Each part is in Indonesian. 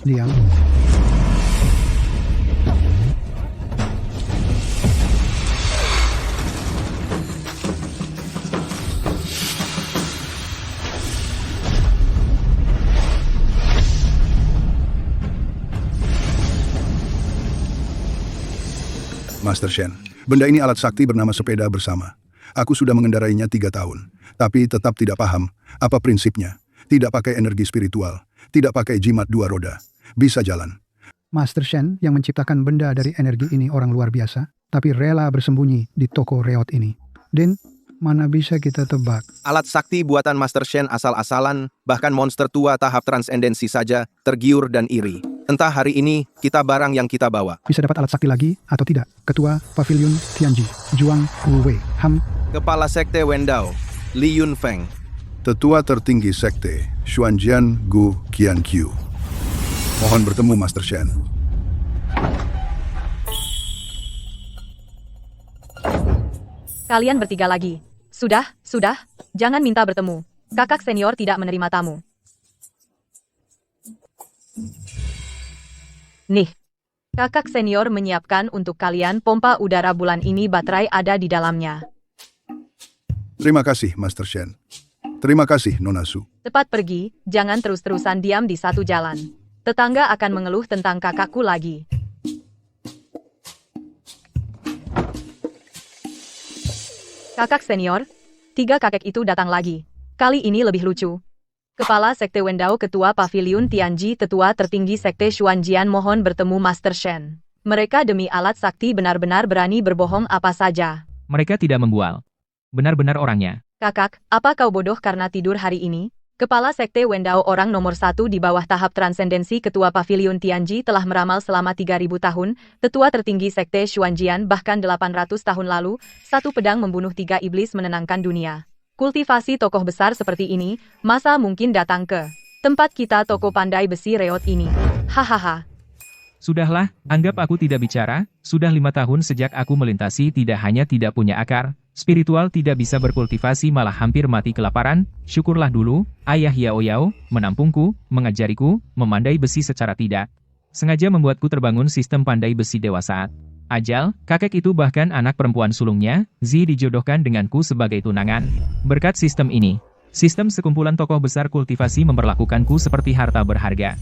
Diam. Master Shen, benda ini alat sakti bernama sepeda bersama. Aku sudah mengendarainya 3 tahun, tapi tetap tidak paham apa prinsipnya. Tidak pakai energi spiritual, tidak pakai jimat 2 roda. Bisa jalan. Master Shen yang menciptakan benda dari energi ini orang luar biasa, tapi rela bersembunyi di toko reot ini. Din, mana bisa kita tebak? Alat sakti buatan Master Shen asal-asalan, bahkan monster tua tahap transendensi saja, tergiur dan iri. Entah hari ini, kita barang yang kita bawa. Bisa dapat alat sakti lagi atau tidak? Ketua Pavilion Tianji, Zhuang Wuwei, Kepala Sekte Wendao, Li Yunfeng. Tetua tertinggi sekte, Xuanjian Gu Qianqiu. Mohon bertemu Master Shen. Kalian bertiga lagi. Sudah, jangan minta bertemu. Kakak senior tidak menerima tamu. Nih, kakak senior menyiapkan untuk kalian pompa udara bulan ini, baterai ada di dalamnya. Terima kasih, Master Shen. Terima kasih, Nona Su. Cepat pergi, jangan terus-terusan diam di satu jalan. Tetangga akan mengeluh tentang kakakku lagi. Kakak senior, 3 kakek itu datang lagi. Kali ini lebih lucu. Kepala Sekte Wendao, Ketua Pavilion Tianji, Tetua tertinggi Sekte Xuanjian, mohon bertemu Master Shen. Mereka demi alat sakti benar-benar berani berbohong apa saja. Mereka tidak membual. Benar-benar orangnya. Kakak, apa kau bodoh karena tidur hari ini? Kepala Sekte Wendao, orang nomor 1 di bawah tahap transendensi Ketua Pavilion Tianji, telah meramal selama 3000 tahun, Tetua tertinggi Sekte Xuanjian, bahkan 800 tahun lalu, satu pedang membunuh 3 iblis menenangkan dunia. Kultivasi tokoh besar seperti ini, masa mungkin datang ke tempat kita, toko pandai besi reot ini. Hahaha. Sudahlah, anggap aku tidak bicara. Sudah 5 tahun sejak aku melintasi, tidak hanya tidak punya akar spiritual, tidak bisa berkultivasi, malah hampir mati kelaparan. Syukurlah dulu, ayah Yao Yao menampungku, mengajariku, memandai besi secara tidak sengaja, membuatku terbangun sistem pandai besi dewa saat ajal. Kakek itu bahkan anak perempuan sulungnya, Zi, dijodohkan denganku sebagai tunangan. Berkat sistem ini, sistem sekumpulan tokoh besar kultivasi memperlakukanku seperti harta berharga.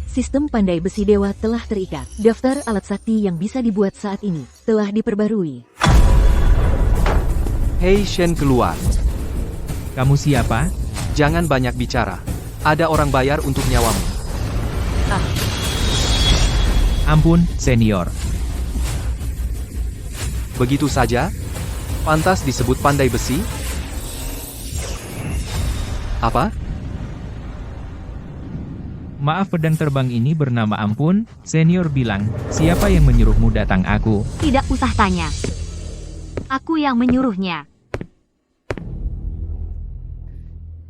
Sistem pandai besi dewa telah terikat. Daftar alat sakti yang bisa dibuat saat ini telah diperbarui. Hei Shen, keluar. Kamu siapa? Jangan banyak bicara. Ada orang bayar untuk nyawamu. Ampun, senior. Begitu saja? Pantas disebut pandai besi? Apa? Maaf, pedang terbang ini bernama Ampun. Senior bilang, siapa yang menyuruhmu datang? Aku. Tidak usah tanya. Aku yang menyuruhnya.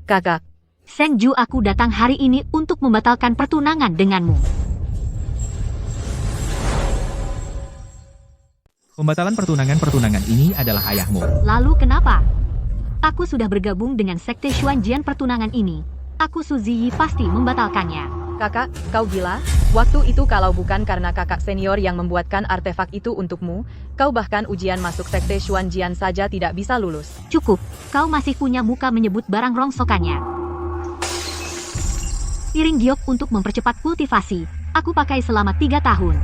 Kakak, Senju, aku datang hari ini untuk membatalkan pertunangan denganmu. Pembatalan pertunangan ini adalah ayahmu. Lalu kenapa? Aku sudah bergabung dengan Sekte Xuanjian, pertunangan ini. Aku Suziyi pasti membatalkannya. kakak, kau gila? Waktu itu kalau bukan karena kakak senior yang membuatkan artefak itu untukmu, kau bahkan ujian masuk Sekte Xuanjian saja tidak bisa lulus. Cukup, kau masih punya muka menyebut barang rongsokannya. Piring giok untuk mempercepat kultivasi, aku pakai selama 3 tahun.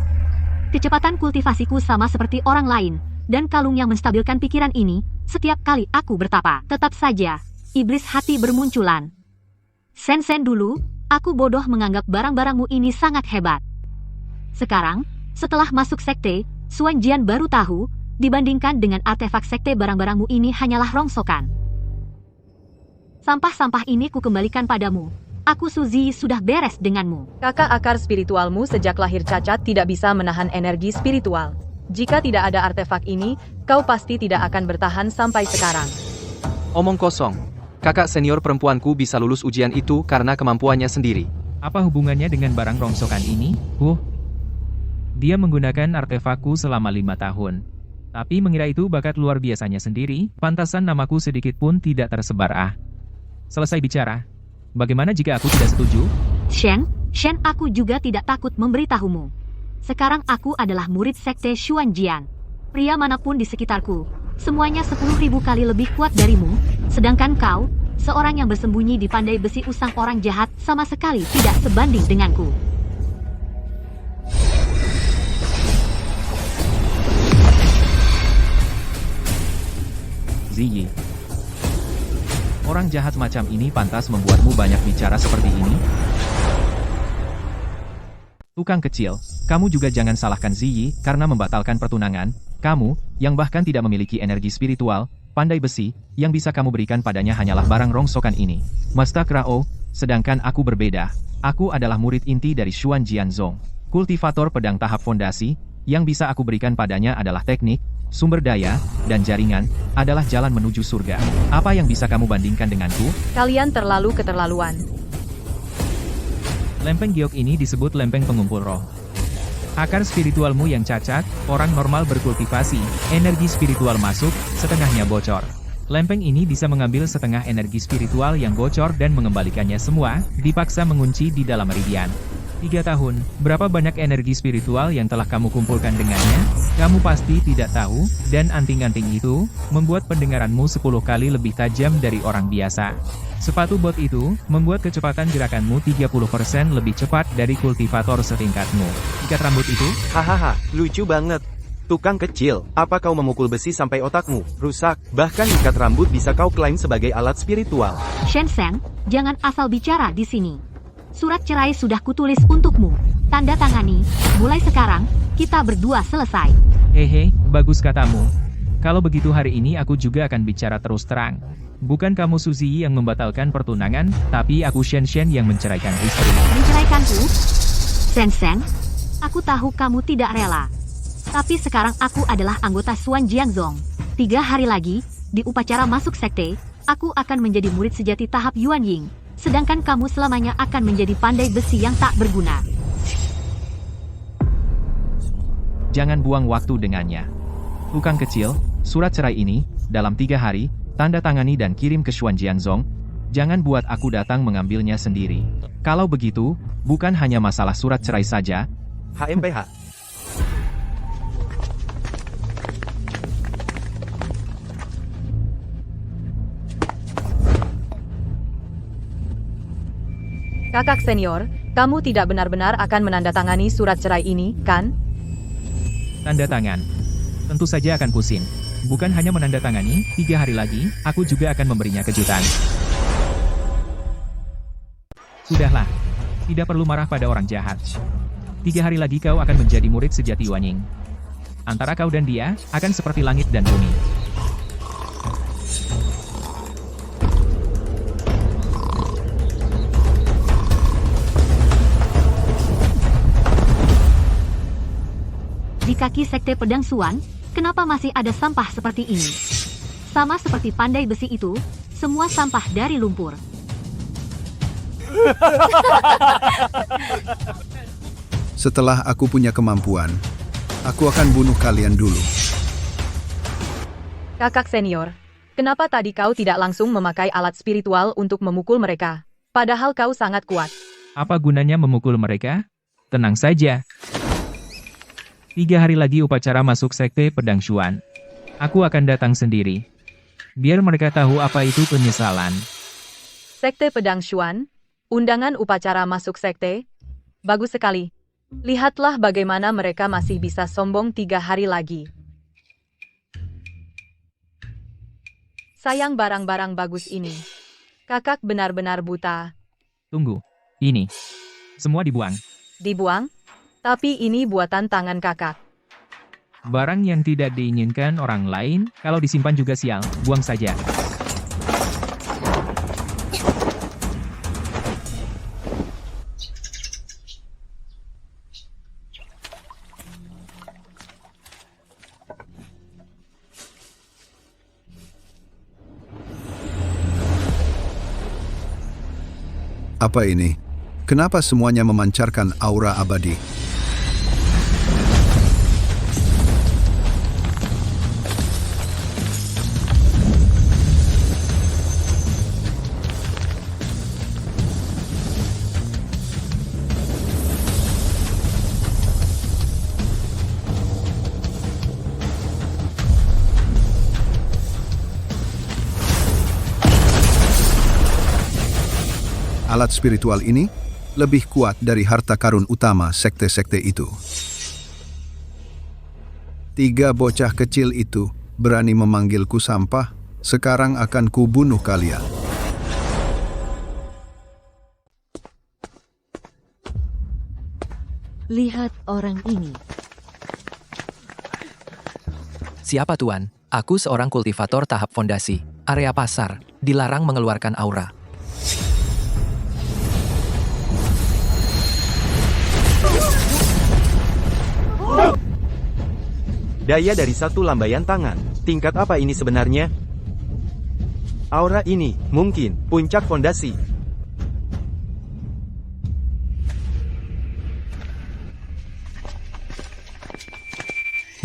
Kecepatan kultivasiku sama seperti orang lain, dan kalung yang menstabilkan pikiran ini, setiap kali aku bertapa. Tetap saja, iblis hati bermunculan. Sen dulu, aku bodoh menganggap barang-barangmu ini sangat hebat. Sekarang, setelah masuk sekte, Xuanjian baru tahu, dibandingkan dengan artefak sekte, barang-barangmu ini hanyalah rongsokan. Sampah-sampah ini kukembalikan padamu. Aku Suziyi sudah beres denganmu. Kakak, akar spiritualmu sejak lahir cacat, tidak bisa menahan energi spiritual. Jika tidak ada artefak ini, kau pasti tidak akan bertahan sampai sekarang. Omong kosong. Kakak senior perempuanku bisa lulus ujian itu karena kemampuannya sendiri. Apa hubungannya dengan barang rongsokan ini? Dia menggunakan artefakku selama 5 tahun. Tapi mengira itu bakat luar biasanya sendiri, pantasan namaku sedikit pun tidak tersebar. Selesai bicara. Bagaimana jika aku tidak setuju? Shen, Shen, aku juga tidak takut memberitahumu. Sekarang aku adalah murid sekte Xuanjian. Pria manapun di sekitarku, semuanya 10.000 kali lebih kuat darimu, sedangkan kau, seorang yang bersembunyi di pandai besi usang orang jahat, sama sekali tidak sebanding denganku. Ziyi. Orang jahat macam ini pantas membuatmu banyak bicara seperti ini? Tukang kecil, kamu juga jangan salahkan Ziyi karena membatalkan pertunangan. Kamu, yang bahkan tidak memiliki energi spiritual, pandai besi, yang bisa kamu berikan padanya hanyalah barang rongsokan ini. Master Rao, sedangkan aku berbeda. Aku adalah murid inti dari Xuan Jianzong. Kultivator pedang tahap fondasi, yang bisa aku berikan padanya adalah teknik, sumber daya, dan jaringan, adalah jalan menuju surga. Apa yang bisa kamu bandingkan denganku? Kalian terlalu keterlaluan. Lempeng giok ini disebut lempeng pengumpul roh. Akar spiritualmu yang cacat, orang normal berkultivasi, energi spiritual masuk, setengahnya bocor. Lempeng ini bisa mengambil setengah energi spiritual yang bocor dan mengembalikannya semua, dipaksa mengunci di dalam meridian. 3 tahun, berapa banyak energi spiritual yang telah kamu kumpulkan dengannya? Kamu pasti tidak tahu, dan anting-anting itu, membuat pendengaranmu 10 kali lebih tajam dari orang biasa. Sepatu bot itu, membuat kecepatan gerakanmu 30% lebih cepat dari kultivator setingkatmu. Ikat rambut itu, Hahaha, lucu banget. Tukang kecil, apa kau memukul besi sampai otakmu rusak? Bahkan ikat rambut bisa kau klaim sebagai alat spiritual. Shen Sheng, jangan asal bicara di sini. Surat cerai sudah kutulis untukmu. Tanda tangani, mulai sekarang, kita berdua selesai. hehe, bagus katamu. Kalau begitu hari ini aku juga akan bicara terus terang. Bukan kamu Suzy yang membatalkan pertunangan, tapi aku Shen Shen yang menceraikan istri. Menceraikanku? Shen Sheng, aku tahu kamu tidak rela. Tapi sekarang aku adalah anggota Xuan Jianzong. 3 hari lagi, di upacara masuk sekte, aku akan menjadi murid sejati tahap Yuan Ying. Sedangkan kamu selamanya akan menjadi pandai besi yang tak berguna. Jangan buang waktu dengannya. Tukang kecil, surat cerai ini, dalam 3 hari, tanda tangani dan kirim ke Xuan Jianzong. Jangan buat aku datang mengambilnya sendiri. Kalau begitu, bukan hanya masalah surat cerai saja. HMPH. Kakak senior, kamu tidak benar-benar akan menandatangani surat cerai ini, kan? Tanda tangan. Tentu saja akan pusing. Bukan hanya menandatangani, 3 hari lagi, aku juga akan memberinya kejutan. Sudahlah. Tidak perlu marah pada orang jahat. 3 hari lagi kau akan menjadi murid sejati Yuan Ying. Antara kau dan dia, akan seperti langit dan bumi. Di kaki sekte pedang Xuan, kenapa masih ada sampah seperti ini? Sama seperti pandai besi itu, semua sampah dari lumpur. Setelah aku punya kemampuan, aku akan bunuh kalian dulu. Kakak senior, kenapa tadi kau tidak langsung memakai alat spiritual untuk memukul mereka? Padahal kau sangat kuat. Apa gunanya memukul mereka? Tenang saja. 3 hari lagi upacara masuk sekte pedang Xuan. Aku akan datang sendiri. Biar mereka tahu apa itu penyesalan. Sekte pedang Xuan? Undangan upacara masuk sekte? Bagus sekali. Lihatlah bagaimana mereka masih bisa sombong 3 hari lagi. Sayang barang-barang bagus ini. Kakak benar-benar buta. Tunggu. Ini. Semua dibuang. Dibuang? Tapi ini buatan tangan kakak. Barang yang tidak diinginkan orang lain, kalau disimpan juga sial, buang saja. Apa ini? Kenapa semuanya memancarkan aura abadi? Alat spiritual ini lebih kuat dari harta karun utama sekte-sekte itu. 3 bocah kecil itu berani memanggilku sampah, sekarang akan kubunuh kalian. Lihat orang ini. Siapa Tuan? Aku seorang kultivator tahap fondasi. Area pasar. Dilarang mengeluarkan aura. Daya dari satu lambaian tangan. Tingkat apa ini sebenarnya? Aura ini, mungkin, puncak fondasi.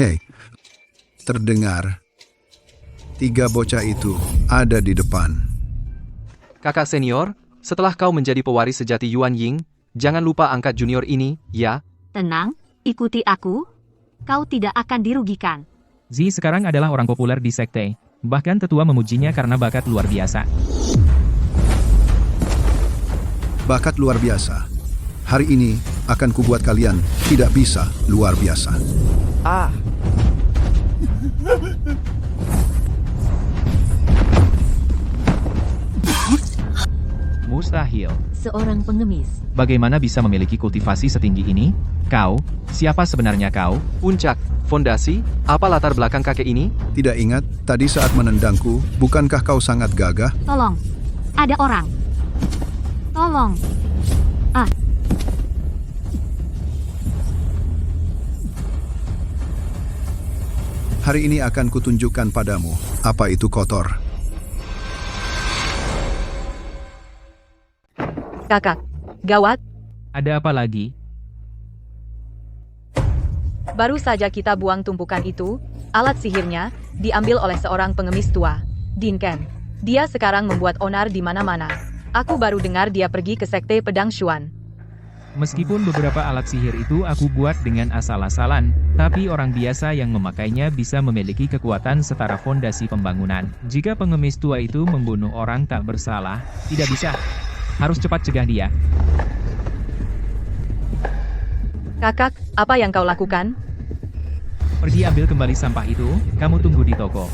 Hei, terdengar. 3 bocah itu ada di depan. Kakak senior, setelah kau menjadi pewaris sejati Yuan Ying, jangan lupa angkat junior ini, ya? Tenang, ikuti aku. Kau tidak akan dirugikan. Zi sekarang adalah orang populer di sekte. Bahkan tetua memujinya karena bakat luar biasa. Bakat luar biasa. Hari ini akan kubuat kalian tidak bisa luar biasa. Ah, Mustahil. Seorang pengemis. Bagaimana bisa memiliki kultivasi setinggi ini? Kau, siapa sebenarnya kau? Puncak, fondasi, apa latar belakang kakek ini? Tidak ingat tadi saat menendangku, bukankah kau sangat gagah? Tolong. Ada orang. Tolong. Ah, Hari ini akan kutunjukkan padamu apa itu kotor. Kakak. Gawat, Ada apa lagi? baru saja kita buang tumpukan itu, alat sihirnya, diambil oleh seorang pengemis tua. Dinken. Dia sekarang membuat onar di mana-mana. Aku baru dengar dia pergi ke sekte pedang Xuan. Meskipun beberapa alat sihir itu aku buat dengan asal-asalan, tapi orang biasa yang memakainya bisa memiliki kekuatan setara fondasi pembangunan. Jika pengemis tua itu membunuh orang tak bersalah, tidak bisa. Harus cepat cegah dia. Kakak, apa yang kau lakukan? Pergi ambil kembali sampah itu, kamu tunggu di toko.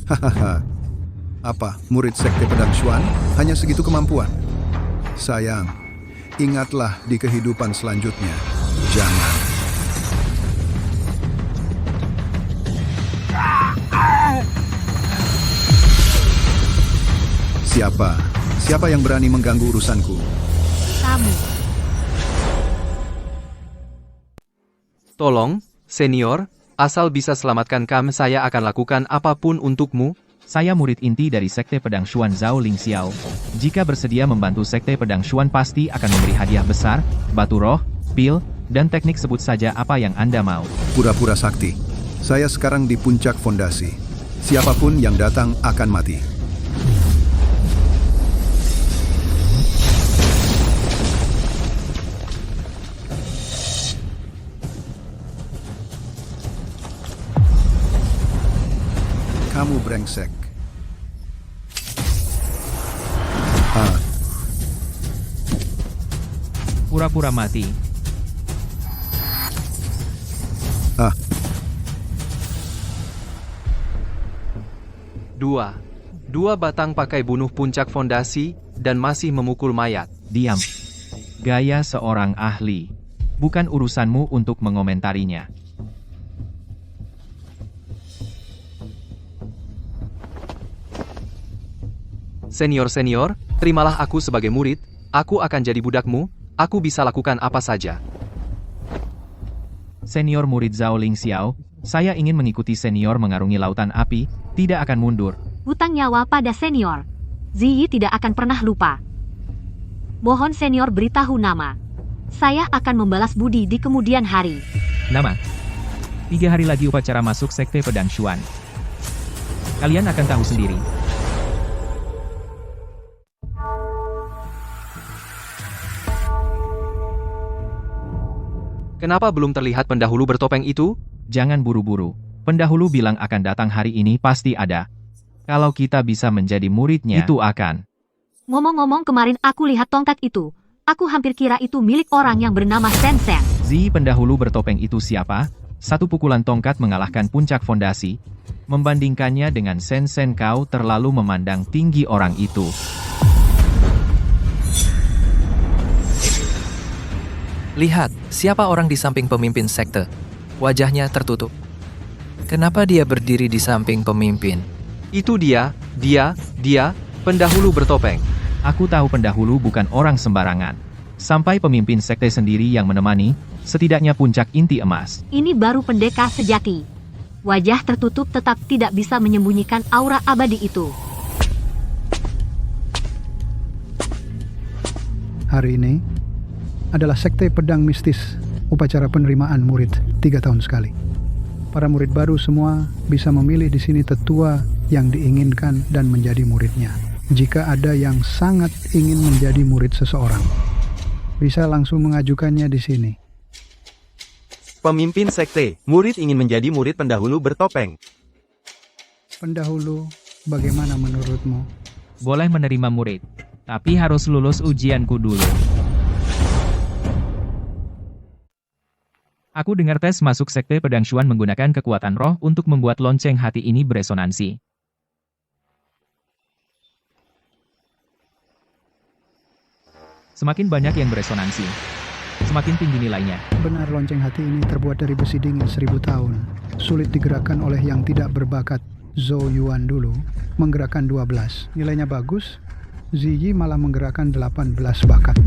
Hahaha. Apa, murid sekte pedang Xuan hanya segitu kemampuan? Sayang, ingatlah di kehidupan selanjutnya. Jangan. Siapa yang berani mengganggu urusanku? kamu. Tolong, senior, asal bisa selamatkan kami saya akan lakukan apapun untukmu. Saya murid inti dari Sekte Pedang Xuan Zhao Ling Xiao. Jika bersedia membantu Sekte Pedang Xuan pasti akan memberi hadiah besar, batu roh, pil, dan teknik sebut saja apa yang Anda mau. Pura-pura sakti. Saya sekarang di puncak fondasi. Siapapun yang datang akan mati. Kamu brengsek. Pura-pura mati. Dua batang pakai bunuh puncak fondasi, dan masih memukul mayat. Diam. Gaya seorang ahli. Bukan urusanmu untuk mengomentarinya. Senior-senior, terimalah aku sebagai murid, aku akan jadi budakmu, aku bisa lakukan apa saja. Senior murid Zhao Ling Xiao, saya ingin mengikuti senior mengarungi lautan api, tidak akan mundur. Hutang nyawa pada senior. Ziyi tidak akan pernah lupa. Mohon senior beritahu nama. Saya akan membalas budi di kemudian hari. Nama. 3 hari lagi upacara masuk Sekte Pedang Xuan. Kalian akan tahu sendiri. Kenapa belum terlihat pendahulu bertopeng itu? Jangan buru-buru. Pendahulu bilang akan datang hari ini pasti ada. Kalau kita bisa menjadi muridnya, itu akan. Ngomong-ngomong, kemarin aku lihat tongkat itu. Aku hampir kira itu milik orang yang bernama Sen-Sen. Pendahulu bertopeng itu siapa? Satu pukulan tongkat mengalahkan puncak fondasi. Membandingkannya dengan Sen-Sen, kau terlalu memandang tinggi orang itu. Lihat, siapa orang di samping pemimpin sekte? Wajahnya tertutup. Kenapa dia berdiri di samping pemimpin? Itu dia, pendahulu bertopeng. Aku tahu pendahulu bukan orang sembarangan. Sampai pemimpin sekte sendiri yang menemani, setidaknya puncak inti emas. Ini baru pendekar sejati. Wajah tertutup tetap tidak bisa menyembunyikan aura abadi itu. Hari ini adalah sekte pedang mistis, upacara penerimaan murid 3 tahun sekali. Para murid baru semua bisa memilih di sini tetua yang diinginkan dan menjadi muridnya. Jika ada yang sangat ingin menjadi murid seseorang, bisa langsung mengajukannya di sini. Pemimpin sekte, murid ingin menjadi murid pendahulu bertopeng. Pendahulu, bagaimana menurutmu? Boleh menerima murid, tapi harus lulus ujianku dulu. Aku dengar tes masuk sekte pedang Xuan menggunakan kekuatan roh untuk membuat lonceng hati ini beresonansi. Semakin banyak yang beresonansi, semakin tinggi nilainya. Benar, lonceng hati ini terbuat dari besi dingin 1000 tahun. Sulit digerakkan oleh yang tidak berbakat. Zhou Yuan dulu menggerakkan 12. Nilainya bagus. Ziyi malah menggerakkan 18 bakat.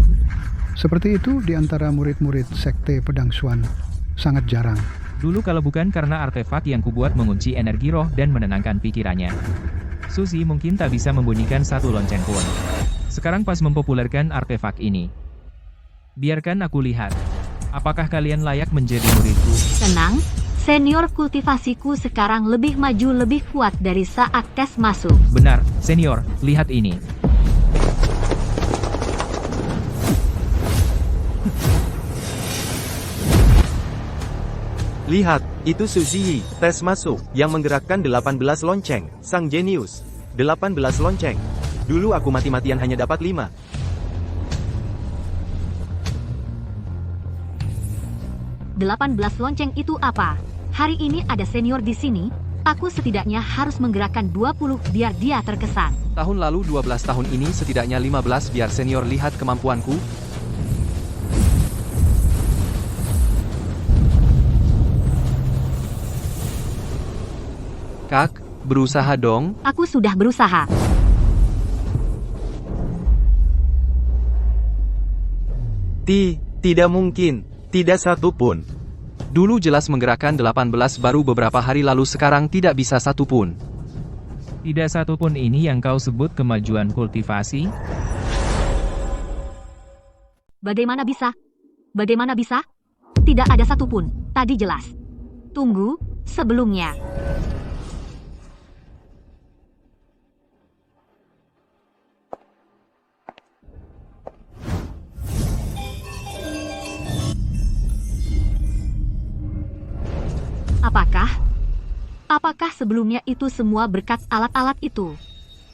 Seperti itu di antara murid-murid sekte pedang Xuan. Sangat jarang. Dulu kalau bukan karena artefak yang kubuat mengunci energi roh dan menenangkan pikirannya, Suzy mungkin tak bisa membunyikan satu lonceng pun. Sekarang pas mempopulerkan artefak ini. Biarkan aku lihat. Apakah kalian layak menjadi muridku? Tenang, senior kultivasiku sekarang lebih maju lebih kuat dari saat tes masuk. Benar, senior, lihat ini. Lihat, itu Suzy, tes masuk, yang menggerakkan 18 lonceng, sang jenius. 18 lonceng. Dulu aku mati-matian hanya dapat 5. "18 lonceng itu apa? Hari ini ada senior di sini, aku setidaknya harus menggerakkan 20 biar dia terkesan." Tahun lalu 12 tahun ini setidaknya 15 biar senior lihat kemampuanku. Kak, berusaha dong. Aku sudah berusaha. Tidak mungkin. Tidak satu pun. Dulu jelas menggerakkan 18 baru beberapa hari lalu sekarang tidak bisa satu pun. Tidak satu pun ini yang kau sebut kemajuan kultivasi? Bagaimana bisa? Bagaimana bisa? Tidak ada satupun. Tadi jelas. Tunggu, sebelumnya. Apakah sebelumnya itu semua berkat alat-alat itu?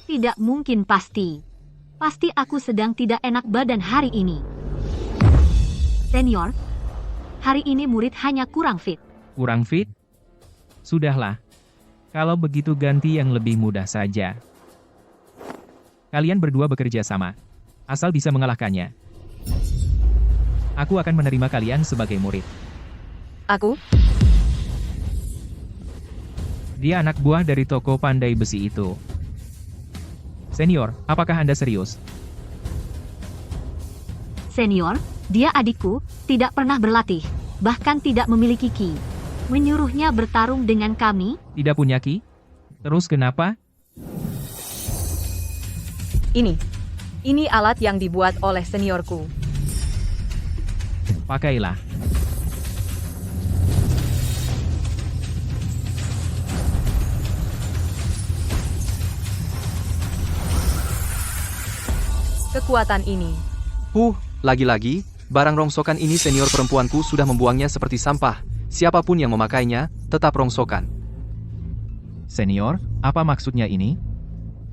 Tidak mungkin pasti. Pasti aku sedang tidak enak badan hari ini. Senior, hari ini murid hanya kurang fit. Kurang fit? Sudahlah. Kalau begitu ganti yang lebih mudah saja. Kalian berdua bekerja sama. Asal bisa mengalahkannya. Aku akan menerima kalian sebagai murid. Aku? Dia anak buah dari toko pandai besi itu. Senior, apakah Anda serius? Senior, dia adikku, tidak pernah berlatih, bahkan tidak memiliki ki. Menyuruhnya bertarung dengan kami? Tidak punya ki? Terus kenapa? Ini alat yang dibuat oleh seniorku. Pakailah. Kekuatan ini. Lagi-lagi, barang rongsokan ini senior perempuanku sudah membuangnya seperti sampah. Siapapun yang memakainya, tetap rongsokan. Senior, apa maksudnya ini?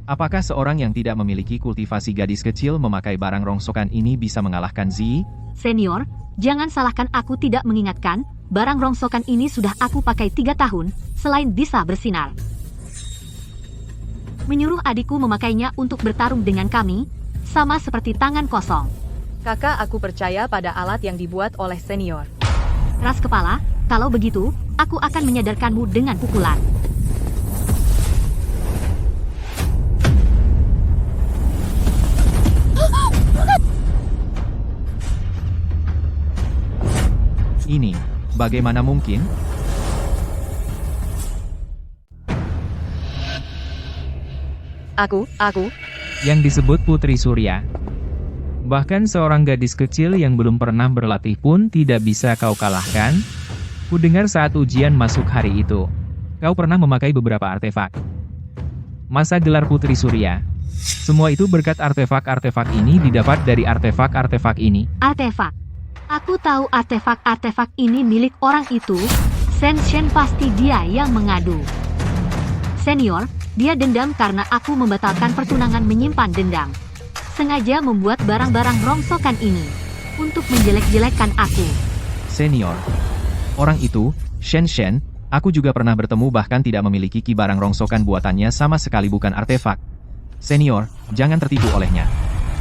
Apakah seorang yang tidak memiliki kultivasi gadis kecil memakai barang rongsokan ini bisa mengalahkan Zi? Senior, jangan salahkan aku tidak mengingatkan, barang rongsokan ini sudah aku pakai 3 tahun, selain bisa bersinar. Menyuruh adikku memakainya untuk bertarung dengan kami, sama seperti tangan kosong. Kakak, aku percaya pada alat yang dibuat oleh senior. Keras kepala, kalau begitu, aku akan menyadarkanmu dengan pukulan. Ini, bagaimana mungkin? Aku, Yang disebut Putri Surya. Bahkan seorang gadis kecil yang belum pernah berlatih pun tidak bisa kau kalahkan. Ku dengar saat ujian masuk hari itu, kau pernah memakai beberapa artefak. Masa gelar Putri Surya? Semua itu berkat artefak-artefak ini didapat dari artefak-artefak ini. Artefak. Aku tahu artefak-artefak ini milik orang itu. Shen Shen pasti dia yang mengadu. Senior, dia dendam karena aku membatalkan pertunangan menyimpan dendam. Sengaja membuat barang-barang rongsokan ini untuk menjelek-jelekkan aku. Senior, orang itu, Shen Shen, aku juga pernah bertemu bahkan tidak memiliki ki barang rongsokan buatannya sama sekali bukan artefak. Senior, jangan tertipu olehnya.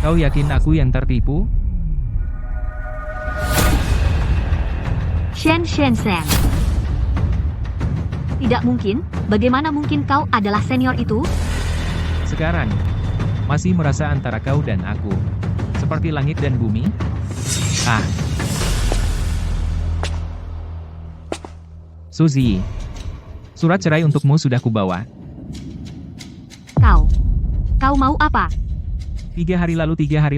Kau yakin aku yang tertipu? Shen Shen Shen. Tidak mungkin, bagaimana mungkin kau adalah senior itu? Sekarang, masih merasa antara kau dan aku. Seperti langit dan bumi? Ah. Suzy, surat cerai untukmu sudah kubawa. Kau mau apa? 3 hari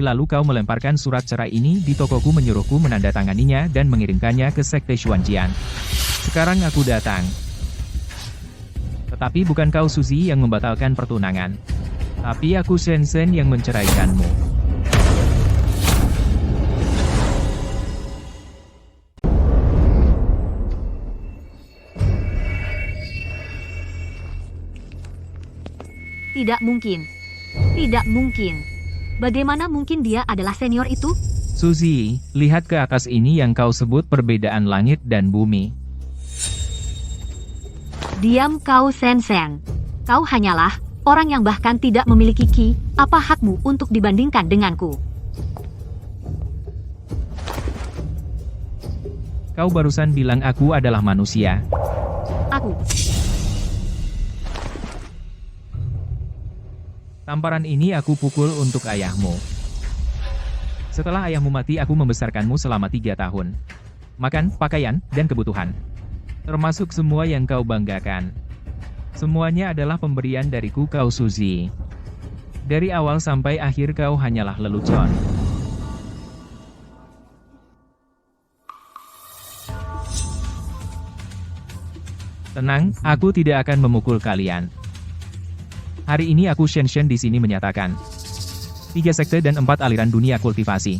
lalu kau melemparkan surat cerai ini di tokoku menyuruhku menandatanganinya dan mengirimkannya ke Sekte Xuanjian. Sekarang aku datang. Tetapi bukan kau Suzy yang membatalkan pertunangan. Tapi aku Shen Shen yang menceraikanmu. Tidak mungkin. Tidak mungkin. Bagaimana mungkin dia adalah senior itu? Suzy, lihat ke atas ini yang kau sebut perbedaan langit dan bumi. Diam kau Shen Shen. Kau hanyalah orang yang bahkan tidak memiliki ki. Apa hakmu untuk dibandingkan denganku? Kau barusan bilang aku adalah manusia. Aku. Tamparan ini aku pukul untuk ayahmu. Setelah ayahmu mati aku membesarkanmu selama 3 tahun. Makan, pakaian, dan kebutuhan. Termasuk semua yang kau banggakan. Semuanya adalah pemberian dariku kau Suzy. Dari awal sampai akhir kau hanyalah lelucon. Tenang, aku tidak akan memukul kalian. Hari ini aku Shen Shen di sini menyatakan 3 sekte dan 4 aliran dunia kultivasi.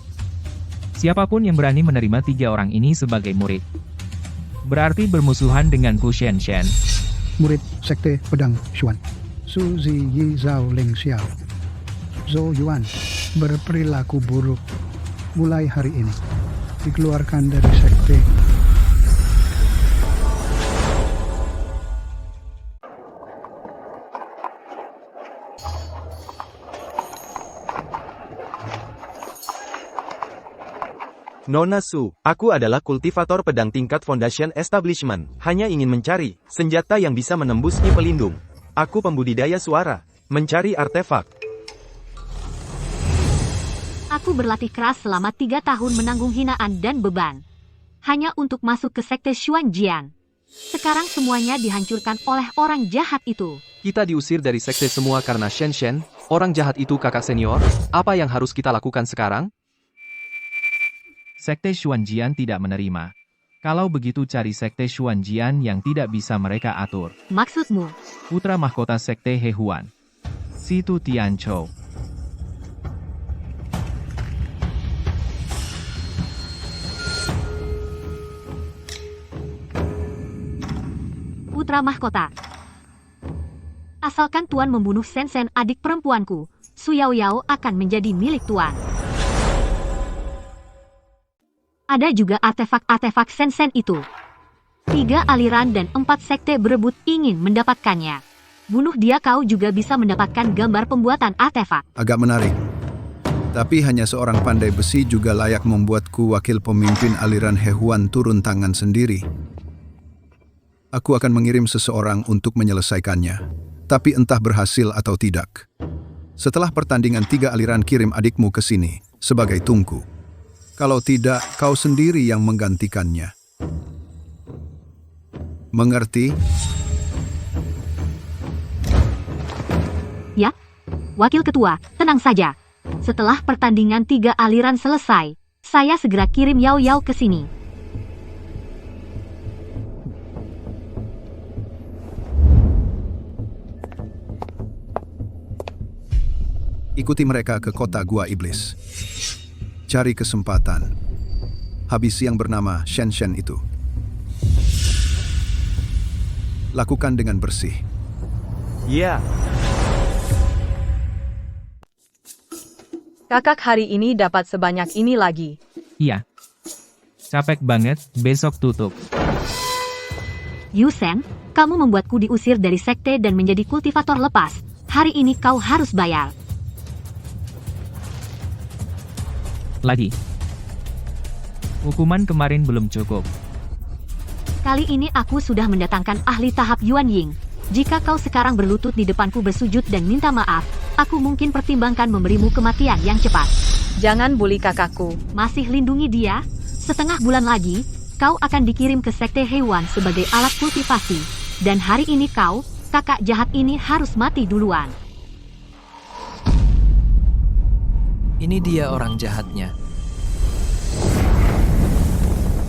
Siapapun yang berani menerima 3 orang ini sebagai murid, berarti bermusuhan denganku Shen Shen. Murid Sekte Pedang Xuan, Suzy Yi Zhao Ling Xiao, Zhou Yuan, berperilaku buruk. Mulai hari ini, dikeluarkan dari sekte. Nona Su, aku adalah kultivator pedang tingkat Foundation Establishment. Hanya ingin mencari senjata yang bisa menembus ki pelindung. Aku pembudidaya suara, mencari artefak. Aku berlatih keras selama 3 tahun menanggung hinaan dan beban. Hanya untuk masuk ke Sekte Xuanjian. Sekarang semuanya dihancurkan oleh orang jahat itu. Kita diusir dari sekte semua karena Shen Shen, orang jahat itu kakak senior. Apa yang harus kita lakukan sekarang? Sekte Xuanjian tidak menerima. Kalau begitu cari Sekte Xuanjian yang tidak bisa mereka atur. Maksudmu? Putra mahkota Sekte He Huan, Situ Tianchou. Putra mahkota. Asalkan Tuan membunuh Sen-Sen adik perempuanku, Su Yao Yao akan menjadi milik Tuan. Ada juga artefak-artefak Sen-Sen itu. 3 aliran dan 4 sekte berebut ingin mendapatkannya. Bunuh dia kau juga bisa mendapatkan gambar pembuatan artefak. Agak menarik. Tapi hanya seorang pandai besi juga layak membuatku wakil pemimpin aliran Hehuan turun tangan sendiri. Aku akan mengirim seseorang untuk menyelesaikannya. Tapi entah berhasil atau tidak. Setelah pertandingan 3 aliran kirim adikmu ke sini sebagai tungku. Kalau tidak, kau sendiri yang menggantikannya. Mengerti? Ya, Wakil Ketua, tenang saja. Setelah pertandingan 3 aliran selesai, saya segera kirim Yao Yao ke sini. Ikuti mereka ke kota Gua Iblis. Cari kesempatan. Habis yang bernama Shen-Shen itu. Lakukan dengan bersih. Ya, Kakak hari ini dapat sebanyak ini lagi. Iya. Capek banget, besok tutup. Yu Shen, kamu membuatku diusir dari sekte dan menjadi kultivator lepas. Hari ini kau harus bayar. Lagi. Hukuman kemarin belum cukup. Kali ini aku sudah mendatangkan ahli tahap Yuan Ying. Jika kau sekarang berlutut di depanku bersujud dan minta maaf, aku mungkin pertimbangkan memberimu kematian yang cepat. Jangan bully kakakku. Masih lindungi dia? Setengah bulan lagi, kau akan dikirim ke sekte hewan sebagai alat kultivasi. Dan hari ini kau, kakak jahat ini harus mati duluan. Ini dia orang jahatnya.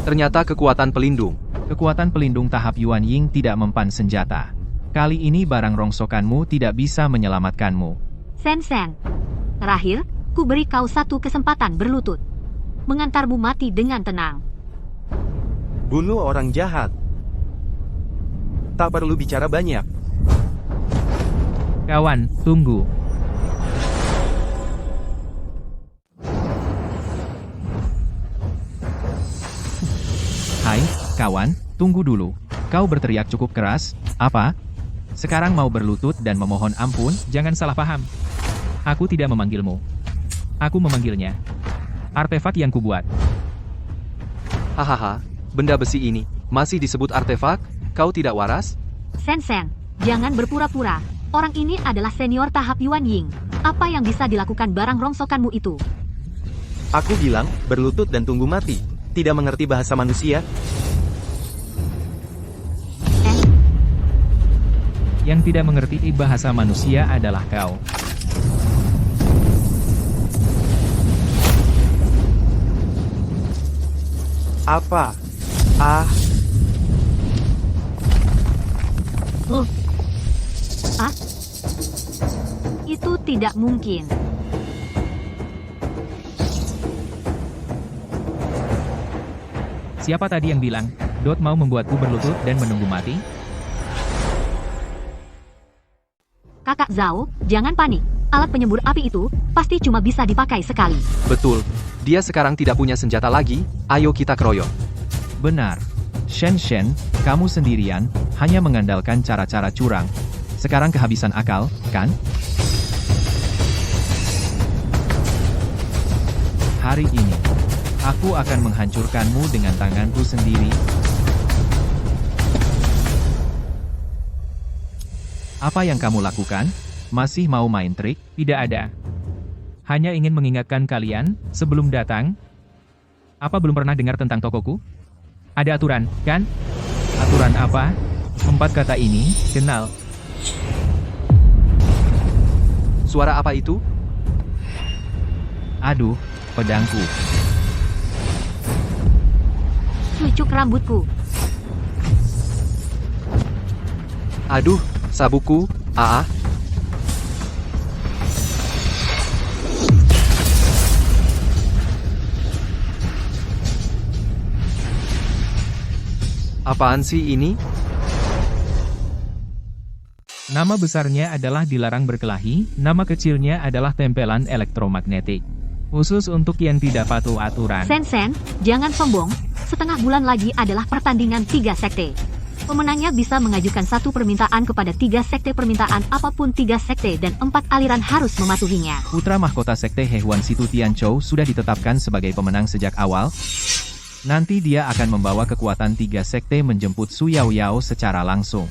Ternyata kekuatan pelindung. Kekuatan pelindung tahap Yuan Ying tidak mempan senjata. Kali ini barang rongsokanmu tidak bisa menyelamatkanmu. Sen-Sen, terakhir, ku beri kau satu kesempatan berlutut. Mengantarmu mati dengan tenang. bunuh orang jahat. Tak perlu bicara banyak. Kawan, tunggu. Hai, kawan, tunggu dulu. Kau berteriak cukup keras, apa? Sekarang mau berlutut dan memohon ampun, jangan salah paham. Aku tidak memanggilmu. Aku memanggilnya. Artefak yang kubuat. Hahaha, benda besi ini masih disebut artefak? Kau tidak waras? Sen-Sen, jangan berpura-pura. Orang ini adalah senior tahap Yuan Ying. Apa yang bisa dilakukan barang rongsokanmu itu? Aku bilang, berlutut dan tunggu mati. Tidak mengerti bahasa manusia? Yang tidak mengerti bahasa manusia adalah kau. Apa? Ah, Itu tidak mungkin. Siapa tadi yang bilang, Dot mau membuatku berlutut dan menunggu mati? Kakak Zhao, jangan panik. Alat penyembur api itu pasti cuma bisa dipakai sekali. Betul. Dia sekarang tidak punya senjata lagi, ayo kita keroyok. Benar. Shen, kamu sendirian, hanya mengandalkan cara-cara curang. Sekarang kehabisan akal, kan? Hari ini, aku akan menghancurkanmu dengan tanganku sendiri. Apa yang kamu lakukan? Masih mau main trik? Tidak ada. Hanya ingin mengingatkan kalian, sebelum datang. Apa belum pernah dengar tentang tokoku? Ada aturan, kan? Aturan apa? 4 kata ini, kenal. Suara apa itu? Aduh, pedangku. Cucuk rambutku. Aduh, sabuku, ah. Apaan sih ini? Nama besarnya adalah dilarang berkelahi, nama kecilnya adalah tempelan elektromagnetik. Khusus untuk yang tidak patuh aturan. Sen, jangan sombong. Setengah bulan lagi adalah pertandingan 3 sekte. Pemenangnya bisa mengajukan satu permintaan kepada 3 sekte permintaan apapun 3 sekte dan 4 aliran harus mematuhinya. Putra mahkota sekte Hehuan Situ Tianchou sudah ditetapkan sebagai pemenang sejak awal. Nanti dia akan membawa kekuatan 3 sekte menjemput Su Yaoyao secara langsung.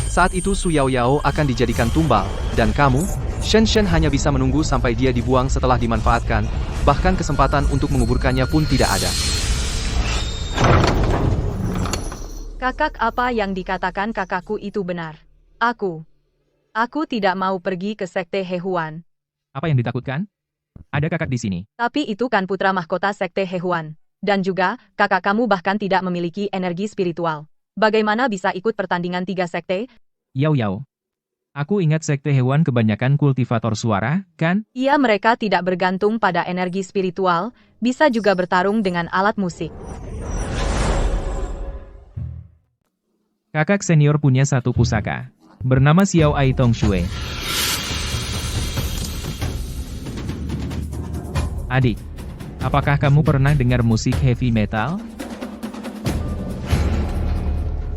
Saat itu Su Yaoyao akan dijadikan tumbal, dan kamu, Shen hanya bisa menunggu sampai dia dibuang setelah dimanfaatkan, bahkan kesempatan untuk menguburkannya pun tidak ada. Kakak, apa yang dikatakan kakakku itu benar. Aku tidak mau pergi ke sekte Hehuan. Apa yang ditakutkan? Ada kakak di sini. Tapi itu kan putra mahkota sekte Hehuan. Dan juga, kakak kamu bahkan tidak memiliki energi spiritual. Bagaimana bisa ikut pertandingan 3 sekte? Yao. Aku ingat sekte hewan kebanyakan kultivator suara, kan? Iya, mereka tidak bergantung pada energi spiritual, bisa juga bertarung dengan alat musik. Kakak senior punya satu pusaka. Bernama Xiao Ai Tong Shui. Adik, apakah kamu pernah dengar musik heavy metal?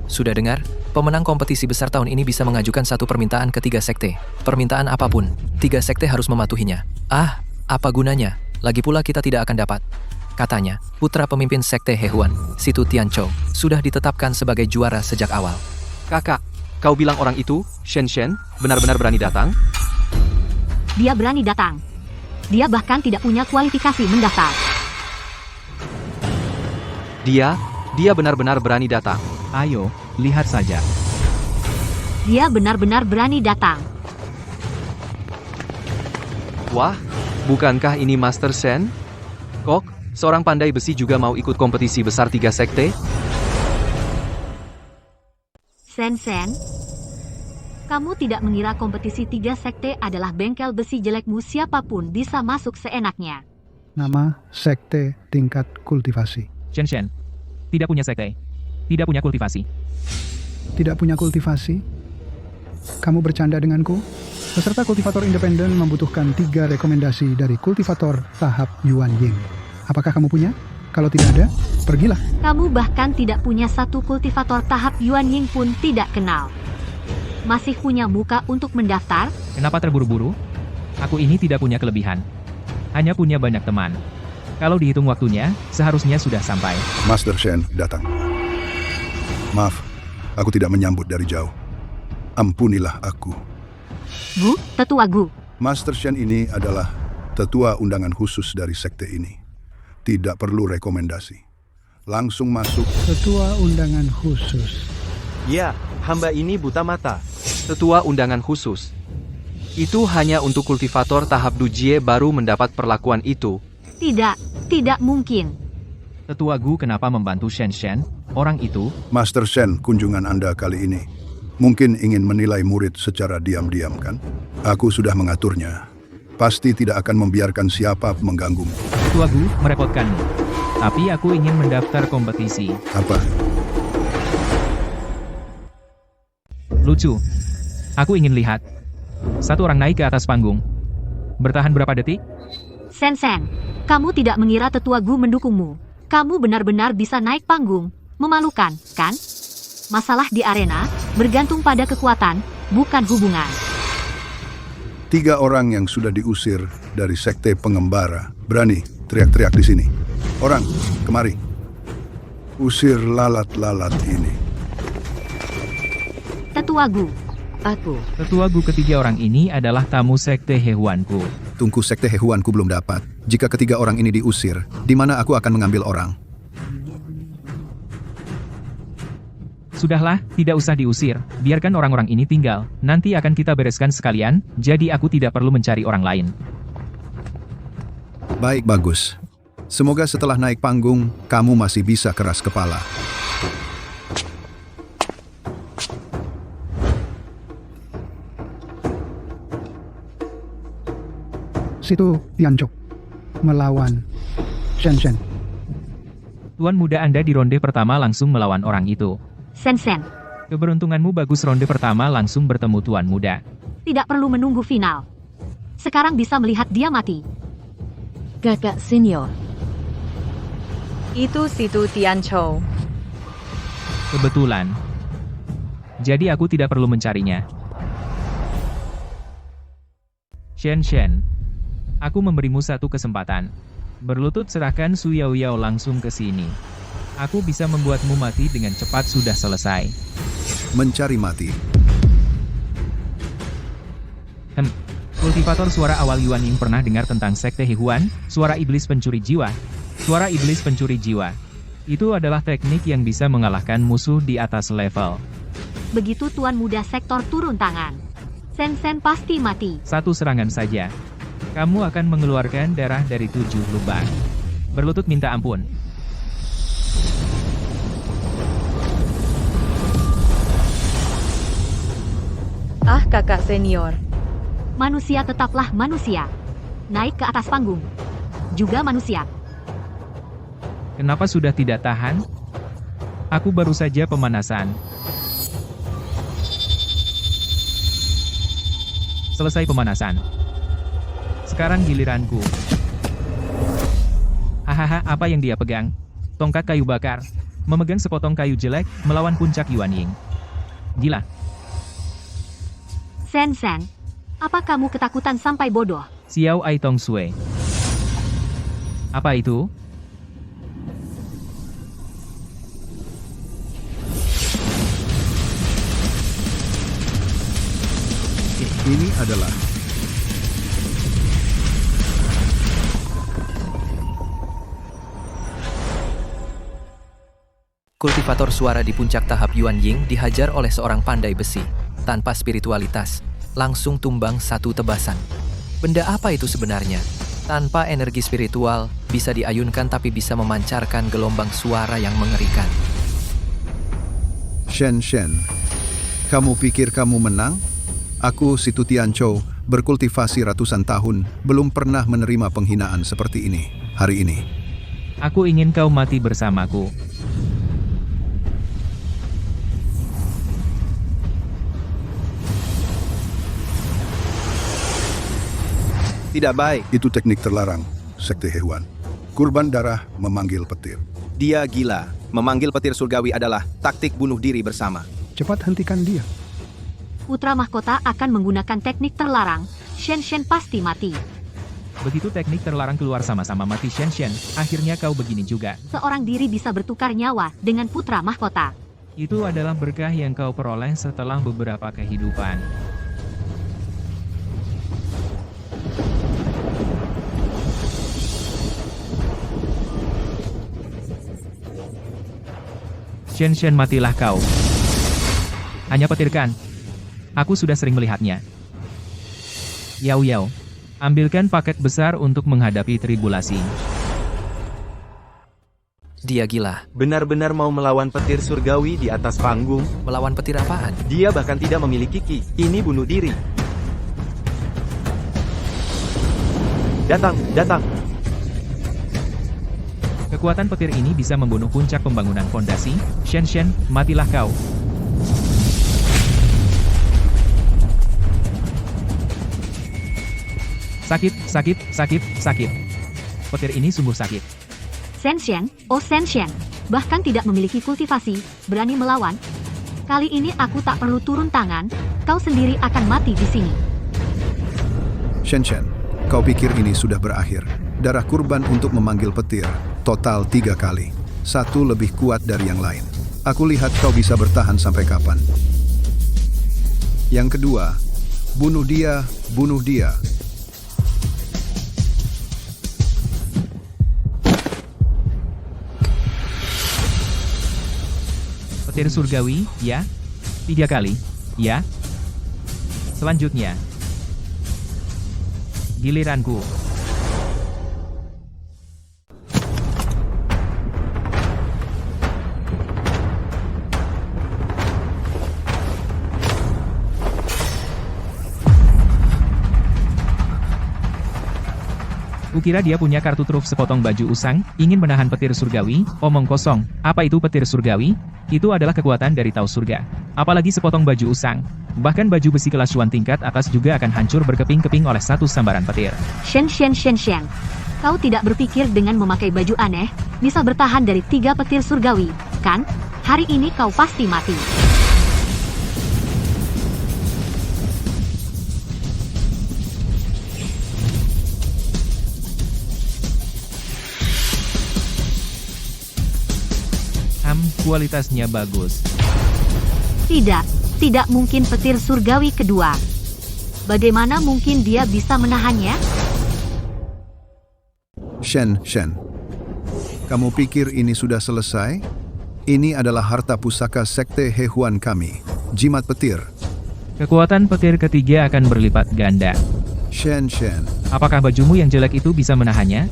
Sudah dengar? Pemenang kompetisi besar tahun ini bisa mengajukan satu permintaan ke 3 sekte. Permintaan apapun, 3 sekte harus mematuhinya. Ah, apa gunanya? Lagi pula kita tidak akan dapat. Katanya, putra pemimpin sekte Hehuan, Situ Tianchou, sudah ditetapkan sebagai juara sejak awal. Kakak, kau bilang orang itu, Shen, benar-benar berani datang? Dia berani datang. Dia bahkan tidak punya kualifikasi mendaftar. Dia benar-benar berani datang. Ayo, lihat saja. Dia benar-benar berani datang. Wah, bukankah ini Master Shen? Kok, seorang pandai besi juga mau ikut kompetisi besar 3 sekte? Sen, kamu tidak mengira kompetisi 3 sekte adalah bengkel besi jelekmu, siapapun bisa masuk seenaknya. Nama sekte tingkat kultivasi. Shen, tidak punya sekte. Tidak punya kultivasi. Tidak punya kultivasi? Kamu bercanda denganku? Peserta kultivator independen membutuhkan 3 rekomendasi dari kultivator tahap Yuan Ying. Apakah kamu punya? Kalau tidak ada, pergilah. Kamu bahkan tidak punya satu kultivator tahap Yuan Ying pun tidak kenal. Masih punya muka untuk mendaftar? Kenapa terburu-buru? Aku ini tidak punya kelebihan. Hanya punya banyak teman. Kalau dihitung waktunya, seharusnya sudah sampai. Master Shen datang. Maaf, aku tidak menyambut dari jauh. Ampunilah aku. Gu, tetua Gu. Master Shen ini adalah tetua undangan khusus dari sekte ini. Tidak perlu rekomendasi. Langsung masuk. Ketua undangan khusus. Ya, hamba ini buta mata. Tetua undangan khusus. Itu hanya untuk kultivator tahap Dujie baru mendapat perlakuan itu. Tidak mungkin. Tetua Gu kenapa membantu Shen? Orang itu? Master Shen, kunjungan Anda kali ini mungkin ingin menilai murid secara diam-diam, kan? Aku sudah mengaturnya. Pasti tidak akan membiarkan siapa mengganggumu. Tetua Gu, merepotkanmu. Tapi aku ingin mendaftar kompetisi. Apa? Lucu. Aku ingin lihat. Satu orang naik ke atas panggung. Bertahan berapa detik? Sen, kamu tidak mengira tetua Gu mendukungmu. Kamu benar-benar bisa naik panggung. Memalukan, kan? Masalah di arena bergantung pada kekuatan, bukan hubungan. 3 orang yang sudah diusir dari sekte pengembara berani teriak-teriak di sini. Orang, kemari. Usir lalat-lalat ini. Tetua Gu. Aku. Tetua Gu ketiga orang ini adalah tamu sekte Hehuanku. Tungku sekte Hehuanku belum dapat. Jika ketiga orang ini diusir, di mana aku akan mengambil orang? Sudahlah, tidak usah diusir. Biarkan orang-orang ini tinggal. Nanti akan kita bereskan sekalian, jadi aku tidak perlu mencari orang lain. Baik, bagus. Semoga setelah naik panggung, kamu masih bisa keras kepala. Situ Tianchou melawan Shen. Tuan muda Anda di ronde pertama langsung melawan orang itu. Sen, Keberuntunganmu bagus, ronde pertama langsung bertemu Tuan Muda. Tidak perlu menunggu final. Sekarang bisa melihat dia mati. Kakak senior. Itu situ Tian Chou. Kebetulan. Jadi aku tidak perlu mencarinya. Shen, aku memberimu satu kesempatan. Berlutut serahkan Su Yaoyao langsung ke sini. Aku bisa membuatmu mati dengan cepat, sudah selesai. Mencari mati. Kultivator suara awal Yuan Ying pernah dengar tentang Sekte Hehuan, suara iblis pencuri jiwa. Suara iblis pencuri jiwa. Itu adalah teknik yang bisa mengalahkan musuh di atas level. Begitu Tuan Muda sektor turun tangan, Shen pasti mati. Satu serangan saja. Kamu akan mengeluarkan darah dari 7 lubang. Berlutut minta ampun. Ah, kakak senior. Manusia tetaplah manusia. Naik ke atas panggung. Juga manusia. Kenapa sudah tidak tahan? Aku baru saja pemanasan. Selesai pemanasan. Sekarang giliranku. Hahaha, apa yang dia pegang? Tongkat kayu bakar. Memegang sepotong kayu jelek, melawan puncak Yuan Ying. Gila. Shen, apa kamu ketakutan sampai bodoh? Xiao Ai Tong Sui. Apa itu? Ini adalah Kultivator suara di puncak tahap Yuan Ying dihajar oleh seorang pandai besi. Tanpa spiritualitas, langsung tumbang satu tebasan. Benda apa itu sebenarnya? Tanpa energi spiritual, bisa diayunkan tapi bisa memancarkan gelombang suara yang mengerikan. Shen. Kamu pikir kamu menang? Aku, Situ Tian Chou, berkultivasi ratusan tahun, belum pernah menerima penghinaan seperti ini, hari ini. Aku ingin kau mati bersamaku. Tidak baik. Itu teknik terlarang, Sekte Hewan. Kurban darah memanggil petir. Dia gila. Memanggil petir surgawi adalah taktik bunuh diri bersama. Cepat hentikan dia. Putra mahkota akan menggunakan teknik terlarang. Shen pasti mati. Begitu teknik terlarang keluar sama-sama mati Shen, akhirnya kau begini juga. Seorang diri bisa bertukar nyawa dengan putra mahkota. Itu adalah berkah yang kau peroleh setelah beberapa kehidupan. Shen, matilah kau. Hanya petirkan. Aku sudah sering melihatnya. Yao, ambilkan paket besar untuk menghadapi tribulasi. Dia gila. Benar-benar mau melawan petir surgawi di atas panggung. Melawan petir apaan? Dia bahkan tidak memiliki ki. Ini bunuh diri. Datang. Kekuatan petir ini bisa membunuh puncak pembangunan fondasi. Shen, matilah kau. Sakit. Petir ini sungguh sakit. Shen, bahkan tidak memiliki kultivasi, berani melawan. Kali ini aku tak perlu turun tangan, kau sendiri akan mati di sini. Shen, kau pikir ini sudah berakhir? Darah kurban untuk memanggil petir, total 3 kali. Satu lebih kuat dari yang lain. Aku lihat kau bisa bertahan sampai kapan. Yang kedua, bunuh dia. Petir surgawi, ya. 3 kali, ya. Selanjutnya. Giliranku. Kukira dia punya kartu truf sepotong baju usang, ingin menahan petir surgawi, omong kosong. Apa itu petir surgawi? Itu adalah kekuatan dari Taos surga. Apalagi sepotong baju usang. Bahkan baju besi kelas Chuan tingkat atas juga akan hancur berkeping-keping oleh satu sambaran petir. Shen. Kau tidak berpikir dengan memakai baju aneh, bisa bertahan dari 3 petir surgawi, kan? Hari ini kau pasti mati. Kualitasnya bagus. Tidak mungkin petir surgawi kedua. Bagaimana mungkin dia bisa menahannya? Shen. Kamu pikir ini sudah selesai? Ini adalah harta pusaka sekte Hehuan kami. Jimat petir. Kekuatan petir ketiga akan berlipat ganda. Shen. Apakah bajumu yang jelek itu bisa menahannya?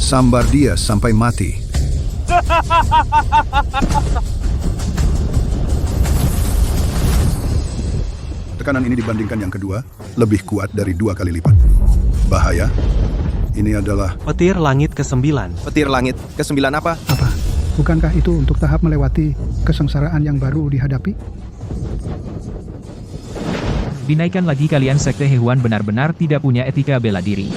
Sambar dia sampai mati. Tekanan ini dibandingkan yang kedua, lebih kuat dari 2 kali lipat. Bahaya. Ini adalah Petir langit ke-9. Petir langit ke-9 apa? Apa? Bukankah itu untuk tahap melewati kesengsaraan yang baru dihadapi? Dinaikkan lagi, kalian sekte Hehuan benar-benar tidak punya etika bela diri.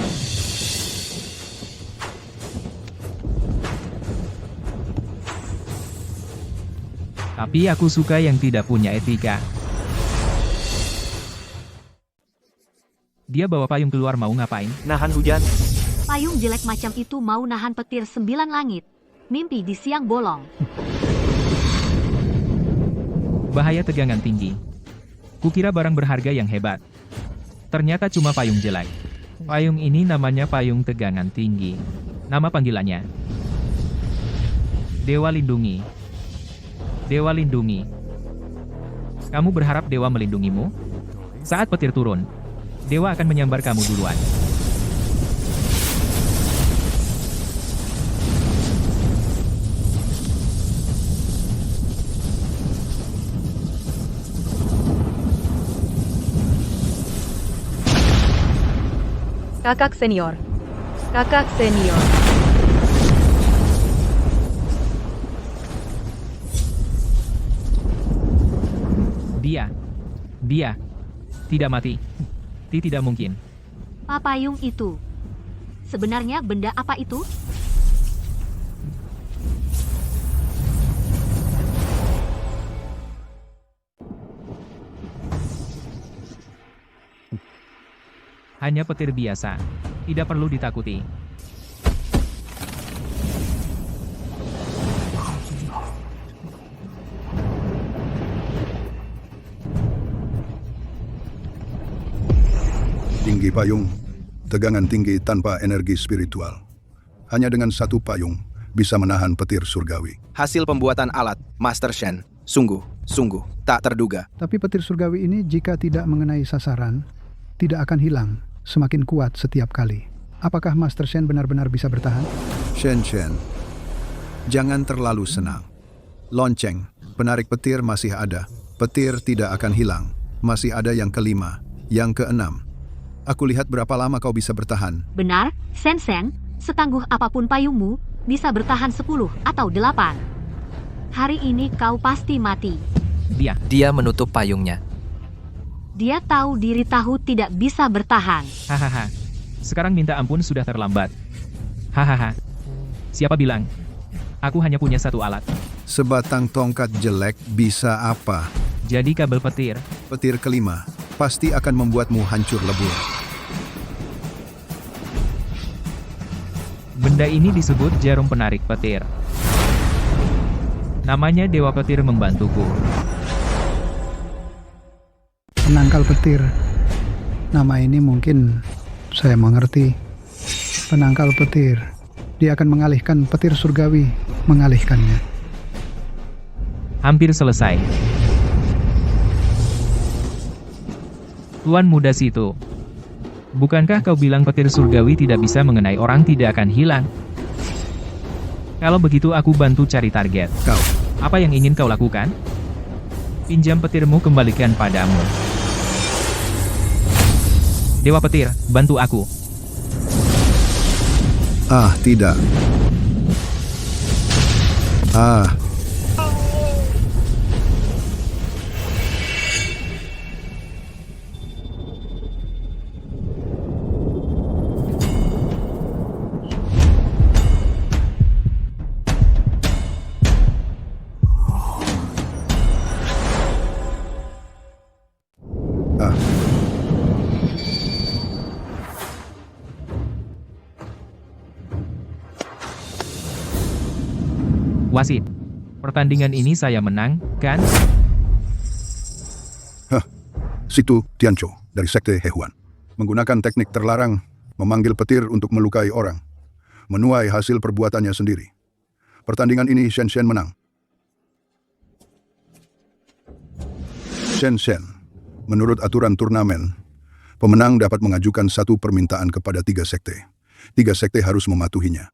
Tapi aku suka yang tidak punya etika. Dia bawa payung keluar, mau ngapain? Nahan hujan. Payung jelek macam itu mau nahan petir 9 langit. Mimpi di siang bolong. Bahaya tegangan tinggi. Kukira barang berharga yang hebat. Ternyata cuma payung jelek. Payung ini namanya payung tegangan tinggi. Nama panggilannya Dewa Lindungi. Dewa lindungi. Kamu berharap dewa melindungimu? Saat petir turun, dewa akan menyambar kamu duluan. Kakak senior. Dia tidak mati. Tidak mungkin. Payung itu. Sebenarnya benda apa itu? Hanya petir biasa. Tidak perlu ditakuti. Tinggi payung, tegangan tinggi tanpa energi spiritual. Hanya dengan 1 payung bisa menahan petir surgawi. Hasil pembuatan alat, Master Shen. Sungguh tak terduga. Tapi petir surgawi ini jika tidak mengenai sasaran, tidak akan hilang, semakin kuat setiap kali. Apakah Master Shen benar-benar bisa bertahan? Shen, jangan terlalu senang. Lonceng, penarik petir masih ada. Petir tidak akan hilang. Masih ada yang ke-5, yang ke-6. Aku lihat berapa lama kau bisa bertahan. Benar, Shen. Setangguh apapun payungmu, bisa bertahan 10 atau 8. Hari ini kau pasti mati. Dia menutup payungnya. Dia tahu diri tidak bisa bertahan. Hahaha. Sekarang minta ampun sudah terlambat. Hahaha. Siapa bilang? Aku hanya punya 1 alat. Sebatang tongkat jelek bisa apa? Jadi kabel petir. Petir ke-5 pasti akan membuatmu hancur lebur. Benda ini disebut jarum penarik petir. Namanya Dewa Petir membantuku. Penangkal petir. Nama ini mungkin saya mengerti. Penangkal petir. Dia akan mengalihkan petir surgawi, mengalihkannya. Hampir selesai. Tuan muda situ. Bukankah kau bilang petir surgawi tidak bisa mengenai orang, tidak akan hilang? Kalau begitu aku bantu cari target. Kau. Apa yang ingin kau lakukan? Pinjam petirmu, kembalikan padamu. Dewa petir, bantu aku. Ah, tidak. Ah, Wasit. Pertandingan ini saya menang, kan? situ Tiancho dari Sekte Hehuan. Menggunakan teknik terlarang, memanggil petir untuk melukai orang. Menuai hasil perbuatannya sendiri. Pertandingan ini Shen Shen menang. Shen Shen, menurut aturan turnamen, pemenang dapat mengajukan satu permintaan kepada 3 sekte. 3 sekte harus mematuhinya.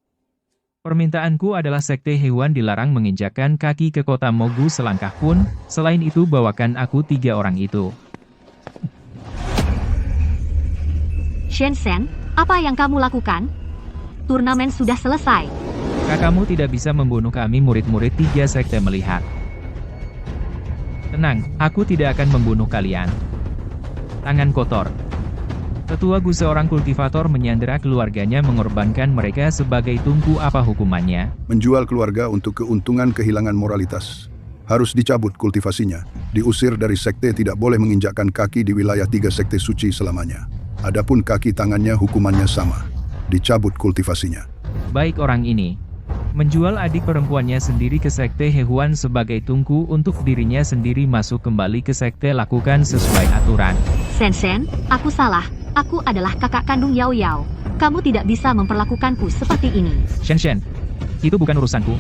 Permintaanku adalah Sekte Hewan dilarang menginjakkan kaki ke kota Mogu selangkah pun, selain itu bawakan aku 3 orang itu. Shen Shen, apa yang kamu lakukan? Turnamen sudah selesai. Kakakmu tidak bisa membunuh kami murid-murid 3 sekte melihat. Tenang, aku tidak akan membunuh kalian. Tangan kotor. Tetua Gu, seorang kultivator, menyandera keluarganya, mengorbankan mereka sebagai tungku. Apa hukumannya? Menjual keluarga untuk keuntungan, kehilangan moralitas. Harus dicabut kultivasinya. Diusir dari sekte, tidak boleh menginjakkan kaki di wilayah 3 sekte suci selamanya. Adapun kaki tangannya, hukumannya sama. Dicabut kultivasinya. Baik, orang ini menjual adik perempuannya sendiri ke Sekte Hehuan sebagai tungku untuk dirinya sendiri masuk kembali ke sekte. Lakukan sesuai aturan. Shen Shen, aku salah. Aku adalah kakak kandung Yao Yao. Kamu tidak bisa memperlakukanku seperti ini. Shen Shen, itu bukan urusanku.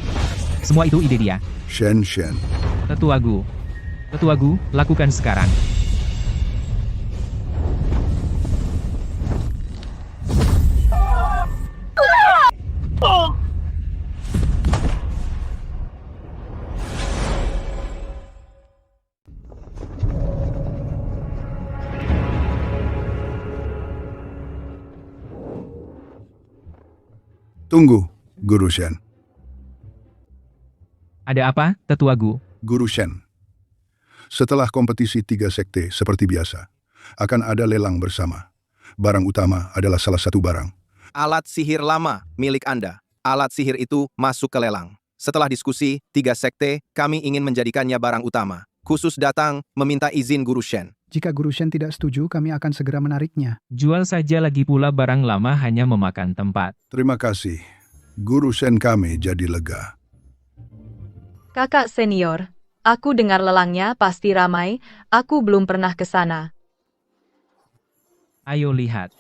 Semua itu ide dia. Shen Shen. Tetua Gu, lakukan sekarang. Tunggu, Guru Shen. Ada apa, Tetua Gu? Guru Shen. Setelah kompetisi 3 sekte seperti biasa, akan ada lelang bersama. Barang utama adalah salah satu barang. Alat sihir lama milik Anda. Alat sihir itu masuk ke lelang. Setelah diskusi 3 sekte, kami ingin menjadikannya barang utama. Khusus datang meminta izin Guru Shen. Jika Guru Shen tidak setuju, kami akan segera menariknya. Jual saja, lagi pula barang lama hanya memakan tempat. Terima kasih. Guru Shen kami jadi lega. Kakak senior, aku dengar lelangnya pasti ramai, aku belum pernah ke sana. Ayo lihat.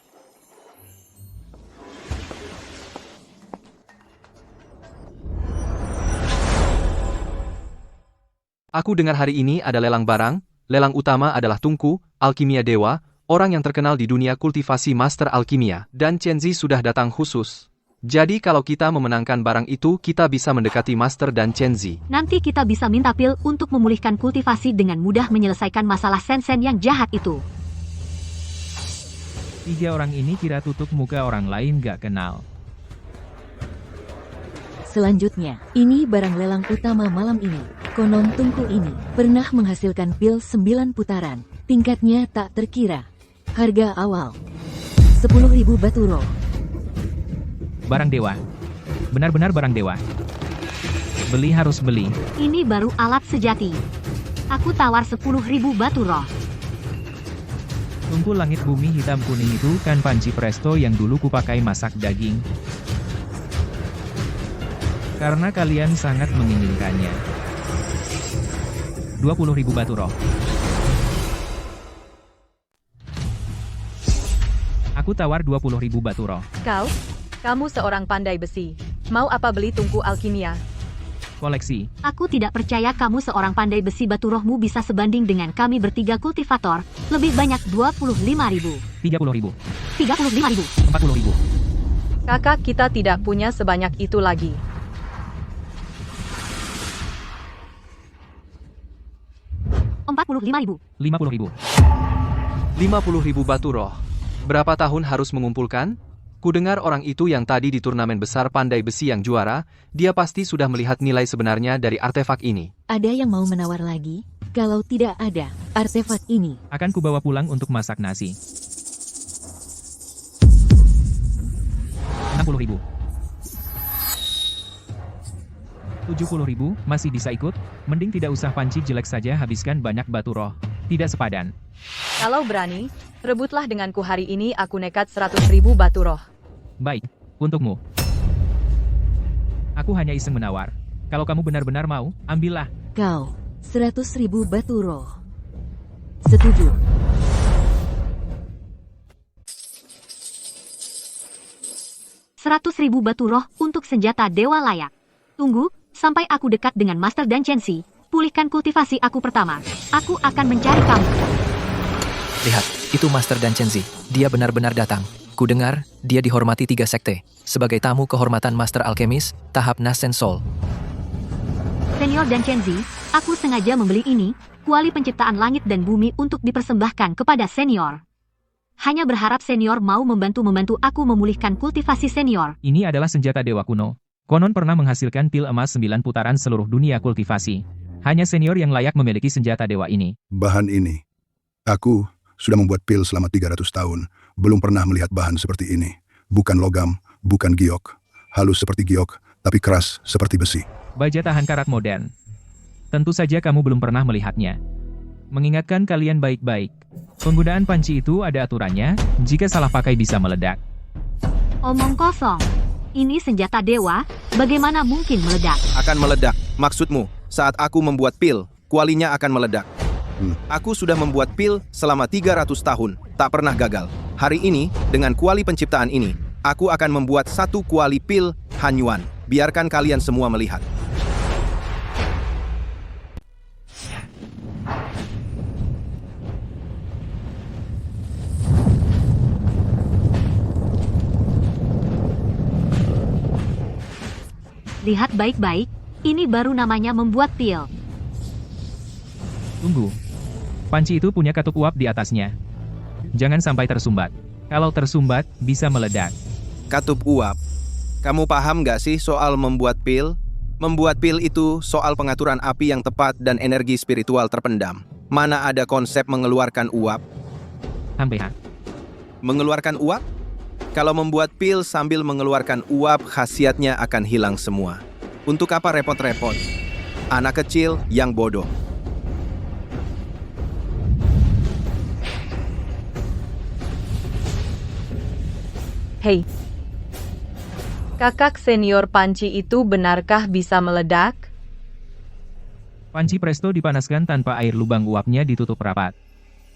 Aku dengar hari ini ada lelang barang. Lelang utama adalah Tungku, Alkimia Dewa, orang yang terkenal di dunia kultivasi Master Alkimia, dan Chenzi sudah datang khusus. Jadi kalau kita memenangkan barang itu, kita bisa mendekati Master dan Chenzi. Nanti kita bisa minta pil untuk memulihkan kultivasi dengan mudah, menyelesaikan masalah Shen Shen yang jahat itu. 3 orang ini kira tutup muka orang lain gak kenal. Selanjutnya, ini barang lelang utama malam ini. Konon tungku ini pernah menghasilkan pil 9 putaran. Tingkatnya tak terkira. Harga awal 10.000 batu roh. Barang dewa. Benar-benar barang dewa. Beli harus beli. Ini baru alat sejati. Aku tawar 10.000 batu roh. Tungku langit bumi hitam kuning itu kan panci presto yang dulu kupakai masak daging. Karena kalian sangat menginginkannya. 20.000 batu roh. Aku tawar 20.000 batu roh. Kamu seorang pandai besi. Mau apa beli tungku alkimia? Koleksi. Aku tidak percaya kamu seorang pandai besi, batu rohmu bisa sebanding dengan kami bertiga kultivator. Lebih banyak 25.000. 30.000. 35.000. 40.000. Kakak, kita tidak punya sebanyak itu lagi. 55.000. 50.000. 50.000 batu roh. Berapa tahun harus mengumpulkan? Kudengar orang itu yang tadi di turnamen besar pandai besi yang juara, dia pasti sudah melihat nilai sebenarnya dari artefak ini. Ada yang mau menawar lagi? Kalau tidak ada, artefak ini Akan kubawa pulang untuk masak nasi. 60.000. 70.000, masih bisa ikut? Mending tidak usah panci jelek saja, habiskan banyak batu roh. Tidak sepadan. Kalau berani, rebutlah denganku hari ini, aku nekat 100.000 batu roh. Baik, untukmu. Aku hanya iseng menawar. Kalau kamu benar-benar mau, ambillah. kau 100.000 batu roh. Setuju. Seratus ribu batu roh untuk senjata dewa layak. Tunggu, sampai aku dekat dengan Master dan Chenzi. Pulihkan kultivasi aku pertama. Aku akan mencari kamu. Lihat, itu Master dan Chenzi. Dia benar-benar datang. Kudengar, dia dihormati 3 sekte. Sebagai tamu kehormatan Master Alkemis, tahap Nascent Soul. Senior dan Chenzi, aku sengaja membeli ini, kuali penciptaan langit dan bumi untuk dipersembahkan kepada senior. Hanya berharap senior mau membantu aku memulihkan kultivasi senior. Ini adalah senjata dewa kuno. Konon pernah menghasilkan pil emas 9 putaran seluruh dunia kultivasi. Hanya senior yang layak memiliki senjata dewa ini. Bahan ini. Aku sudah membuat pil selama 300 tahun. Belum pernah melihat bahan seperti ini. Bukan logam, bukan giok. Halus seperti giok, tapi keras seperti besi. Baja tahan karat modern. Tentu saja kamu belum pernah melihatnya. Mengingatkan kalian baik-baik. Penggunaan panci itu ada aturannya, jika salah pakai bisa meledak. Omong kosong. Ini senjata dewa, bagaimana mungkin meledak? Akan meledak. Maksudmu, saat aku membuat pil, kualinya akan meledak. Aku sudah membuat pil selama 300 tahun, tak pernah gagal. Hari ini, dengan kuali penciptaan ini, aku akan membuat 1 kuali pil Hanyuan. Biarkan kalian semua melihat. Lihat baik-baik, ini baru namanya membuat pil. Tunggu. Panci itu punya katup uap di atasnya. Jangan sampai tersumbat. Kalau tersumbat, bisa meledak. Katup uap. Kamu paham nggak sih soal membuat pil? Membuat pil itu soal pengaturan api yang tepat dan energi spiritual terpendam. Mana ada konsep mengeluarkan uap? Sampai Mengeluarkan uap? Kalau membuat pil sambil mengeluarkan uap, khasiatnya akan hilang semua. Untuk apa repot-repot? Anak kecil yang bodoh. Hei, kakak senior, panci itu benarkah bisa meledak? Panci presto dipanaskan tanpa air, lubang uapnya ditutup rapat.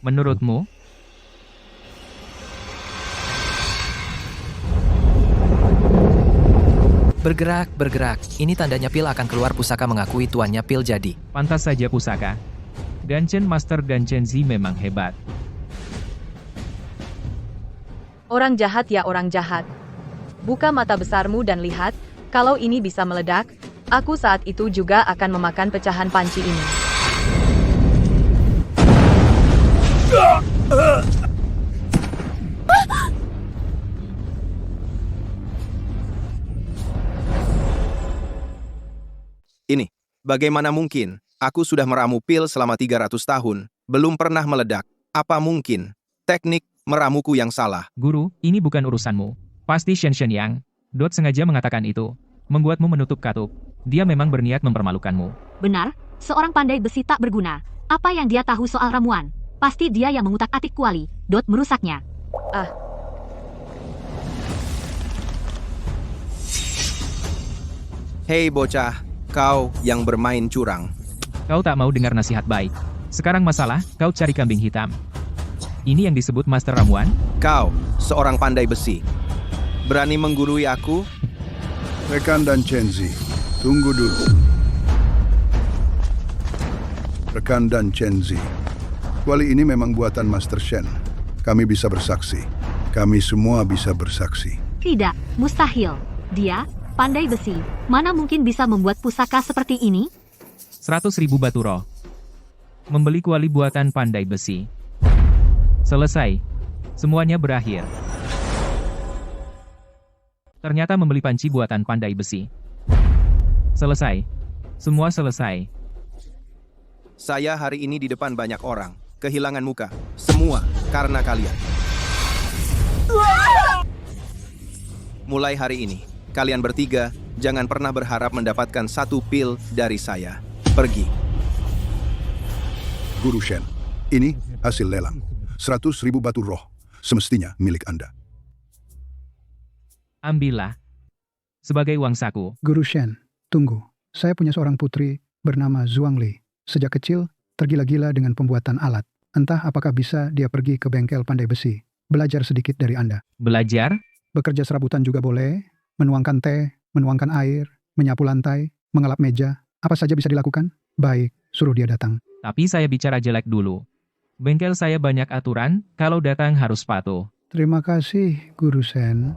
Menurutmu? Bergerak, bergerak. Ini tandanya pil akan keluar. Pusaka mengakui tuannya pil jadi. Pantas saja pusaka. Dungeon Master dan Chenzi memang hebat. Orang jahat ya, orang jahat. Buka mata besarmu dan lihat, kalau ini bisa meledak, aku saat itu juga akan memakan pecahan panci ini. Ini, bagaimana mungkin? Aku sudah meramu pil selama 300 tahun, belum pernah meledak. Apa mungkin? Teknik meramuku yang salah. Guru, ini bukan urusanmu. Pasti Shen Yang. Dot sengaja mengatakan itu. Membuatmu menutup katup. Dia memang berniat mempermalukanmu. Benar, seorang pandai besi tak berguna. Apa yang dia tahu soal ramuan? Pasti dia yang mengutak-atik kuali. Dot merusaknya. Hei bocah, kau yang bermain curang. Kau tak mau dengar nasihat baik. Sekarang masalah, kau cari kambing hitam. Ini yang disebut Master Ramuan? Kau, seorang pandai besi. Berani menggurui aku? Rekan dan Chenzi, tunggu dulu. Rekan dan Chenzi, kuali ini memang buatan Master Shen. Kami bisa bersaksi. Kami semua bisa bersaksi. Tidak, mustahil. Dia, pandai besi, mana mungkin bisa membuat pusaka seperti ini? 100.000 batu roh. Membeli kuali buatan pandai besi. Selesai. Semuanya berakhir. Ternyata membeli panci buatan pandai besi. Selesai. Semua selesai. Saya hari ini di depan banyak orang, kehilangan muka. Semua karena kalian. Mulai hari ini, kalian bertiga jangan pernah berharap mendapatkan satu pil dari saya. Pergi. Guru Shen, ini hasil lelang. 100.000 batu roh, semestinya milik Anda. Ambillah. Sebagai uang saku. Guru Shen, tunggu. Saya punya seorang putri bernama Zhuangli. Sejak kecil, tergila-gila dengan pembuatan alat. Entah apakah bisa dia pergi ke bengkel pandai besi. Belajar sedikit dari Anda. Belajar? Bekerja serabutan juga boleh. Menuangkan teh, menuangkan air, menyapu lantai, mengelap meja. Apa saja bisa dilakukan? Baik, suruh dia datang. Tapi saya bicara jelek dulu. Bengkel saya banyak aturan, kalau datang harus patuh. Terima kasih, Guru Shen.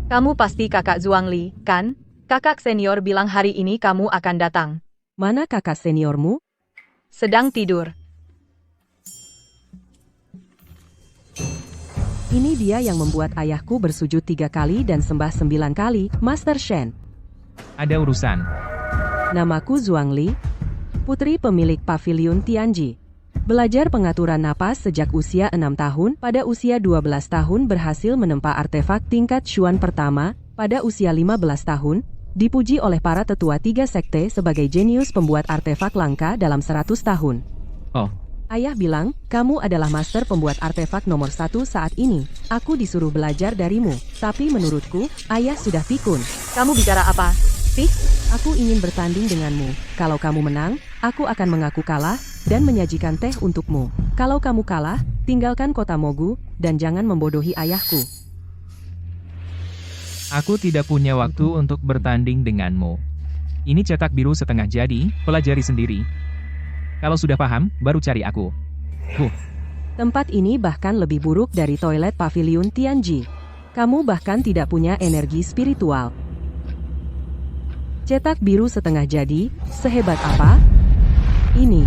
Kamu pasti kakak Zhuangli, kan? Kakak senior bilang hari ini kamu akan datang. Mana kakak seniormu? Sedang tidur. Ini dia yang membuat ayahku bersujud 3 kali dan sembah 9 kali, Master Shen. Ada urusan. Namaku Zhuangli, putri pemilik Pavilion Tianji. Belajar pengaturan napas sejak usia 6 tahun, pada usia 12 tahun berhasil menempa artefak tingkat Xuan pertama, pada usia 15 tahun, dipuji oleh para tetua 3 sekte sebagai jenius pembuat artefak langka dalam 100 tahun. Oh. Ayah bilang, kamu adalah master pembuat artefak nomor 1 saat ini. Aku disuruh belajar darimu, tapi menurutku, ayah sudah pikun. Kamu bicara apa? Sih? Aku ingin bertanding denganmu. Kalau kamu menang, aku akan mengaku kalah, dan menyajikan teh untukmu. Kalau kamu kalah, tinggalkan kota Mogu, dan jangan membodohi ayahku. Aku tidak punya waktu untuk bertanding denganmu. Ini cetak biru setengah jadi, pelajari sendiri. Kalau sudah paham, baru cari aku. Tempat ini bahkan lebih buruk dari toilet Pavilion Tianji. Kamu bahkan tidak punya energi spiritual. Cetak biru setengah jadi, sehebat apa? Ini.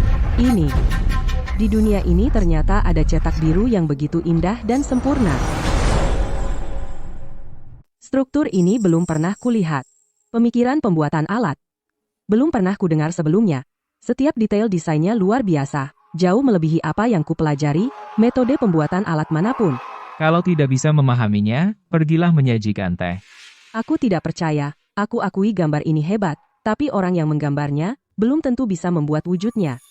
Di dunia ini ternyata ada cetak biru yang begitu indah dan sempurna. Struktur ini belum pernah kulihat. Pemikiran pembuatan alat. Belum pernah kudengar sebelumnya. Setiap detail desainnya luar biasa, jauh melebihi apa yang kupelajari, metode pembuatan alat manapun. Kalau tidak bisa memahaminya, pergilah menyajikan teh. Aku tidak percaya, aku akui gambar ini hebat, tapi orang yang menggambarnya, belum tentu bisa membuat wujudnya.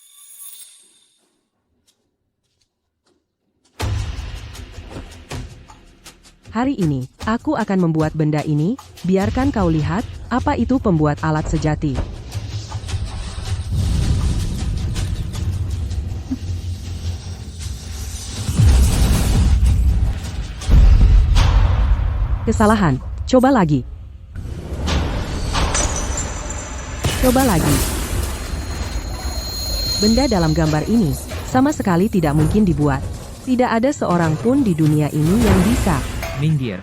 Hari ini, aku akan membuat benda ini, biarkan kau lihat, apa itu pembuat alat sejati. Kesalahan. Coba lagi. Coba lagi. Benda dalam gambar ini sama sekali tidak mungkin dibuat. Tidak ada seorang pun di dunia ini yang bisa. Minggir.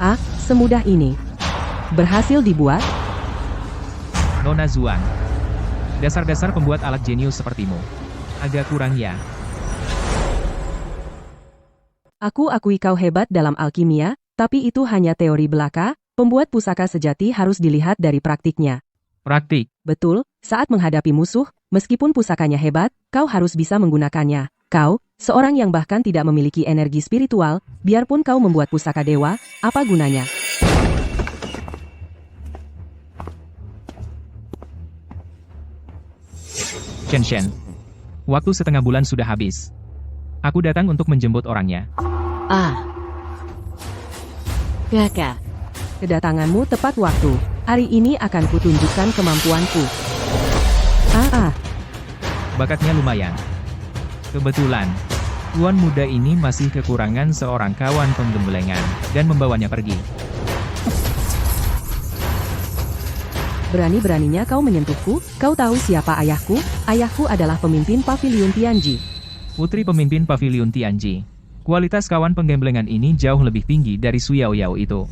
Ah, semudah ini. Berhasil dibuat? Nona Zhuang. Dasar-dasar pembuat alat jenius sepertimu. Agak kurang ya. Aku akui kau hebat dalam alkimia, tapi itu hanya teori belaka. Pembuat pusaka sejati harus dilihat dari praktiknya. Praktik. Betul, saat menghadapi musuh, meskipun pusakanya hebat, kau harus bisa menggunakannya. Kau, seorang yang bahkan tidak memiliki energi spiritual, biarpun kau membuat pusaka dewa, apa gunanya? Shen. Waktu setengah bulan sudah habis. Aku datang untuk menjemput orangnya. Kakak. Kedatanganmu tepat waktu. Hari ini akan kutunjukkan kemampuanku. Bakatnya lumayan. Kebetulan. Tuan muda ini masih kekurangan seorang kawan penggemblengan, dan membawanya pergi. Berani-beraninya kau menyentuhku? Kau tahu siapa ayahku? Ayahku adalah pemimpin Paviliun Tianji. Putri pemimpin Paviliun Tianji. Kualitas kawan penggemblengan ini jauh lebih tinggi dari Su Yaoyao itu.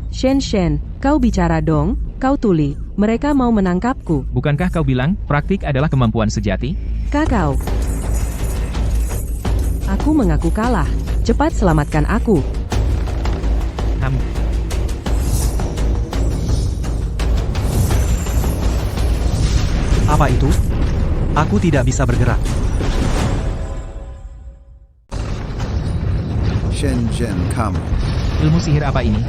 Shen, kau bicara dong, kau tuli. Mereka mau menangkapku. Bukankah kau bilang, praktik adalah kemampuan sejati? Kakao. Aku mengaku kalah. Cepat selamatkan aku. Apa itu? Aku tidak bisa bergerak. Shenzhen, kamu. Ilmu sihir apa ini?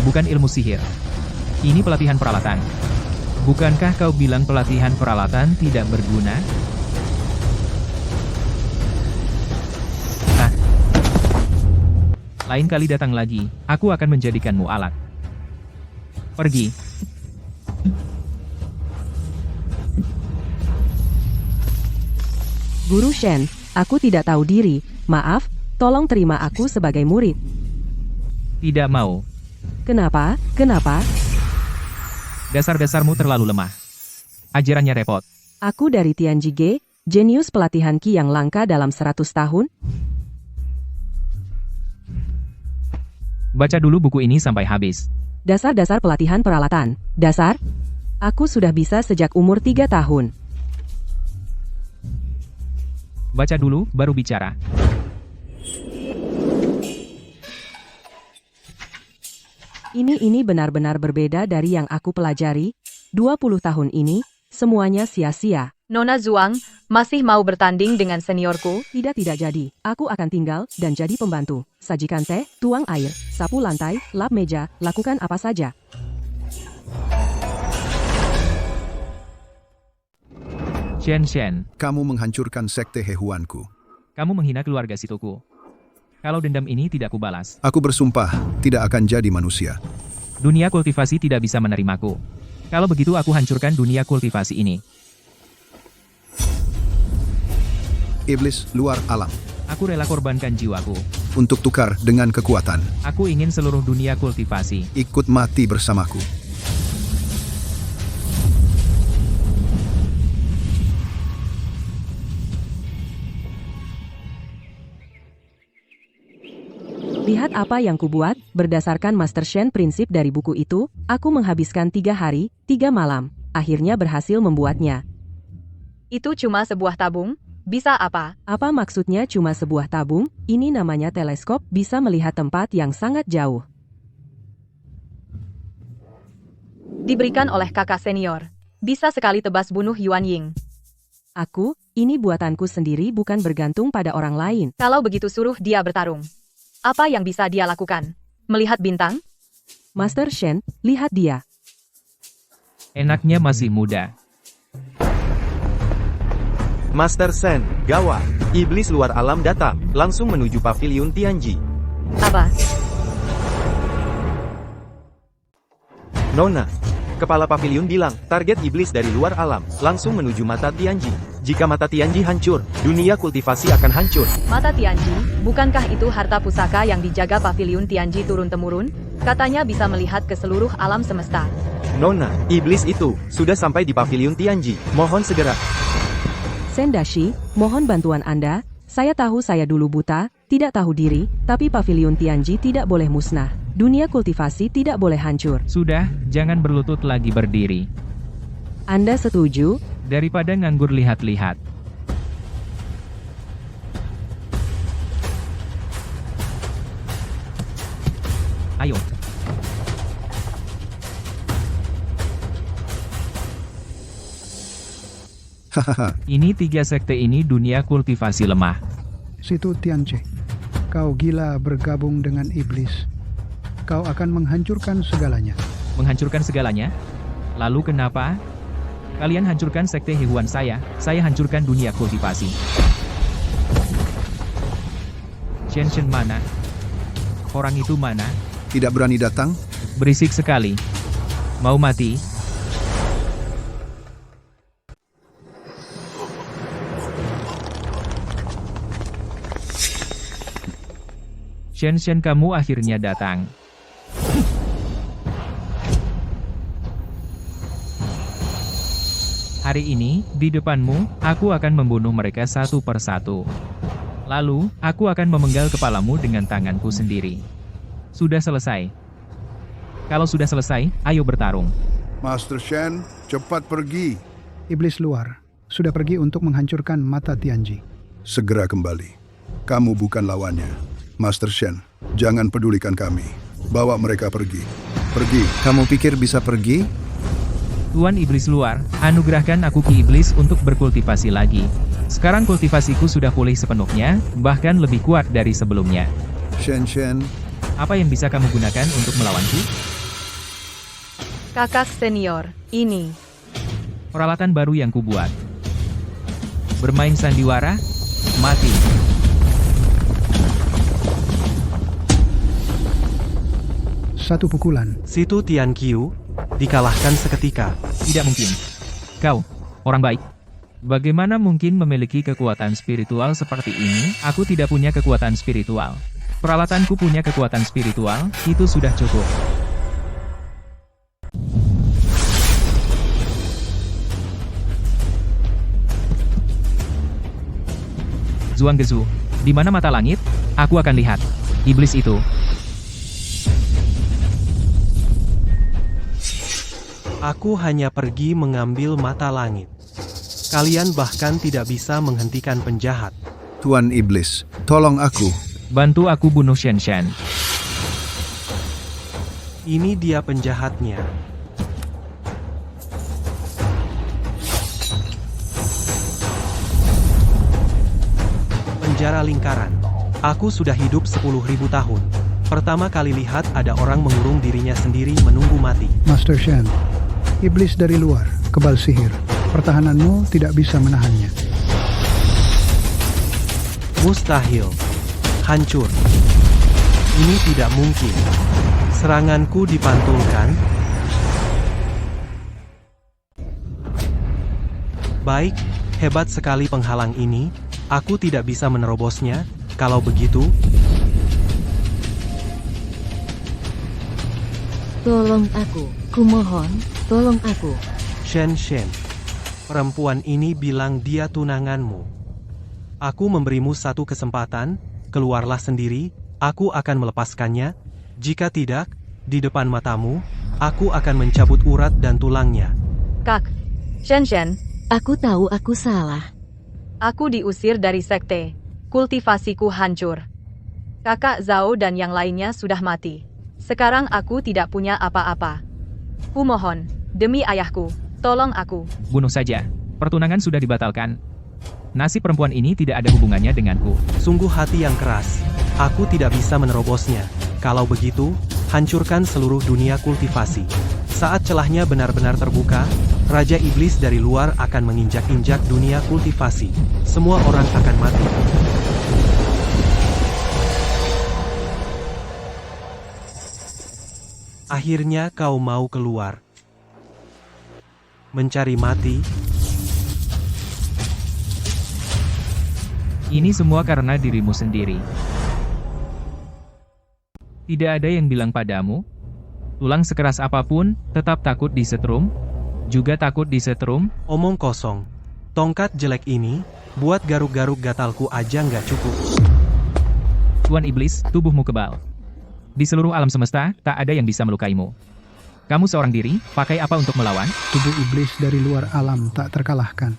Bukan ilmu sihir. Ini pelatihan peralatan. Bukankah kau bilang pelatihan peralatan tidak berguna? Lain kali datang lagi, aku akan menjadikanmu alat. Pergi. Guru Shen, aku tidak tahu diri. Maaf, tolong terima aku sebagai murid. Tidak mau. Kenapa? Kenapa? Dasar-dasarmu terlalu lemah. Ajarannya repot. Aku dari Tianji Ge, jenius pelatihan Qi yang langka dalam 100 tahun. Baca dulu buku ini sampai habis. Dasar-dasar pelatihan peralatan. Dasar? Aku sudah bisa sejak umur 3 tahun. Baca dulu, baru bicara. Ini benar-benar berbeda dari yang aku pelajari. 20 tahun ini, semuanya sia-sia. Nona Zhuang, masih mau bertanding dengan seniorku? Tidak jadi. Aku akan tinggal dan jadi pembantu. Sajikan teh, tuang air, sapu lantai, lap meja, lakukan apa saja. Shen, Kamu menghancurkan sekte Hehuanku. kamu menghina keluarga Situku. Kalau dendam ini tidak kubalas, Aku bersumpah tidak akan jadi manusia. dunia kultivasi tidak bisa menerimaku. Kalau begitu aku hancurkan dunia kultivasi ini. Iblis luar alam. Aku rela korbankan jiwaku. Untuk tukar dengan kekuatan. Aku ingin seluruh dunia kultivasi. Ikut mati bersamaku. Lihat apa yang kubuat, berdasarkan Master Shen prinsip dari buku itu, aku menghabiskan 3 hari, 3 malam. Akhirnya berhasil membuatnya. Itu cuma sebuah tabung? Bisa apa? Apa maksudnya cuma sebuah tabung? Ini namanya teleskop, bisa melihat tempat yang sangat jauh. Diberikan oleh kakak senior. Bisa sekali tebas bunuh Yuan Ying. Ini buatanku sendiri, bukan bergantung pada orang lain. Kalau begitu suruh dia bertarung. Apa yang bisa dia lakukan? Melihat bintang? Master Shen, lihat dia. Enaknya masih muda. Master Shen, gawat. Iblis luar alam datang, langsung menuju Paviliun Tianji. Apa? Nona, kepala paviliun bilang, target iblis dari luar alam, langsung menuju mata Tianji. Jika mata Tianji hancur, dunia kultivasi akan hancur. Mata Tianji, bukankah itu harta pusaka yang dijaga Paviliun Tianji turun-temurun? Katanya bisa melihat ke seluruh alam semesta. Nona, iblis itu, sudah sampai di Paviliun Tianji. Mohon segera. Sendashi, mohon bantuan Anda. Saya tahu saya dulu buta, tidak tahu diri, tapi Paviliun Tianji tidak boleh musnah. Dunia kultivasi tidak boleh hancur. Sudah, jangan berlutut lagi berdiri. Anda setuju? Daripada nganggur lihat-lihat. Ayo. Hahaha. Ini 3 sekte ini dunia kultivasi lemah. Situ Tianche, kau gila bergabung dengan iblis. Kau akan menghancurkan segalanya. Menghancurkan segalanya? Lalu kenapa? Kalian hancurkan sekte Hehuan saya hancurkan dunia kultivasi. Shen mana? Orang itu mana? Tidak berani datang? Berisik sekali. Mau mati? Shen, kamu akhirnya datang. Hari ini, di depanmu, aku akan membunuh mereka satu persatu. Lalu, aku akan memenggal kepalamu dengan tanganku sendiri. Sudah selesai. Kalau sudah selesai, ayo bertarung. Master Shen, cepat pergi. Iblis luar sudah pergi untuk menghancurkan mata Tianji. Segera kembali. Kamu bukan lawannya. Master Shen, jangan pedulikan kami. Bawa mereka pergi. Pergi. Kamu pikir bisa pergi? Tuan Iblis luar, anugerahkan aku Ki Iblis untuk berkultivasi lagi. Sekarang kultivasiku sudah pulih sepenuhnya, bahkan lebih kuat dari sebelumnya. Shen, apa yang bisa kamu gunakan untuk melawanku? Kakak senior, ini. Peralatan baru yang kubuat. Bermain sandiwara, mati. Satu pukulan. Situ Tian Qiu dikalahkan seketika. Tidak mungkin. Kau, orang baik. Bagaimana mungkin memiliki kekuatan spiritual seperti ini? Aku tidak punya kekuatan spiritual. Peralatanku punya kekuatan spiritual, itu sudah cukup. Zuang Gezu, di mana mata langit? Aku akan lihat. Iblis itu. Aku hanya pergi mengambil mata langit. Kalian bahkan tidak bisa menghentikan penjahat. Tuan Iblis, tolong aku. Bantu aku bunuh Shen. Ini dia penjahatnya. Penjara lingkaran. Aku sudah hidup 10.000 tahun. Pertama kali lihat ada orang mengurung dirinya sendiri menunggu mati. Master Shen, iblis dari luar, kebal sihir. Pertahananmu tidak bisa menahannya. Mustahil. Hancur. Ini tidak mungkin. Seranganku dipantulkan. Baik, hebat sekali penghalang ini. Aku tidak bisa menerobosnya. Kalau begitu, Tolong aku, kumohon, tolong aku. Shen. Perempuan ini bilang dia tunanganmu. Aku memberimu satu kesempatan, keluarlah sendiri, aku akan melepaskannya. Jika tidak, di depan matamu, aku akan mencabut urat dan tulangnya. Kak, Shen, Aku tahu aku salah. aku diusir dari sekte. Kultivasiku hancur. Kakak Zhao dan yang lainnya sudah mati. Sekarang aku tidak punya apa-apa. Kumohon, demi ayahku, tolong aku. Bunuh saja. Pertunangan sudah dibatalkan. Nasib perempuan ini tidak ada hubungannya denganku. Sungguh hati yang keras. Aku tidak bisa menerobosnya. Kalau begitu, hancurkan seluruh dunia kultivasi. Saat celahnya benar-benar terbuka, Raja Iblis dari luar akan menginjak-injak dunia kultivasi. Semua orang akan mati. Akhirnya kau mau keluar. Mencari mati. Ini semua karena dirimu sendiri. Tidak ada yang bilang padamu, tulang sekeras apapun, tetap takut disetrum, juga takut disetrum. Omong kosong. Tongkat jelek ini, buat garuk-garuk gatalku aja nggak cukup. Tuan Iblis, tubuhmu kebal. Di seluruh alam semesta, tak ada yang bisa melukaimu. Kamu seorang diri, pakai apa untuk melawan? Tubuh iblis dari luar alam tak terkalahkan.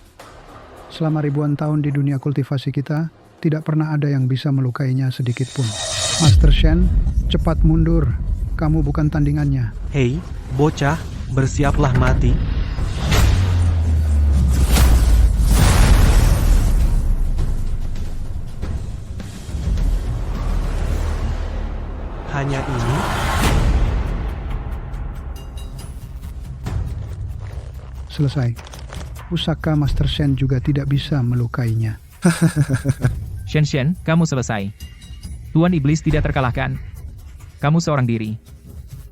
Selama ribuan tahun di dunia kultivasi kita, tidak pernah ada yang bisa melukainya sedikit pun. Master Shen, cepat mundur. Kamu bukan tandingannya. Hei, bocah, bersiaplah mati. Hanya ini? Selesai. Pusaka Master Shen juga tidak bisa melukainya. Shen, kamu selesai. Tuan Iblis tidak terkalahkan. Kamu seorang diri.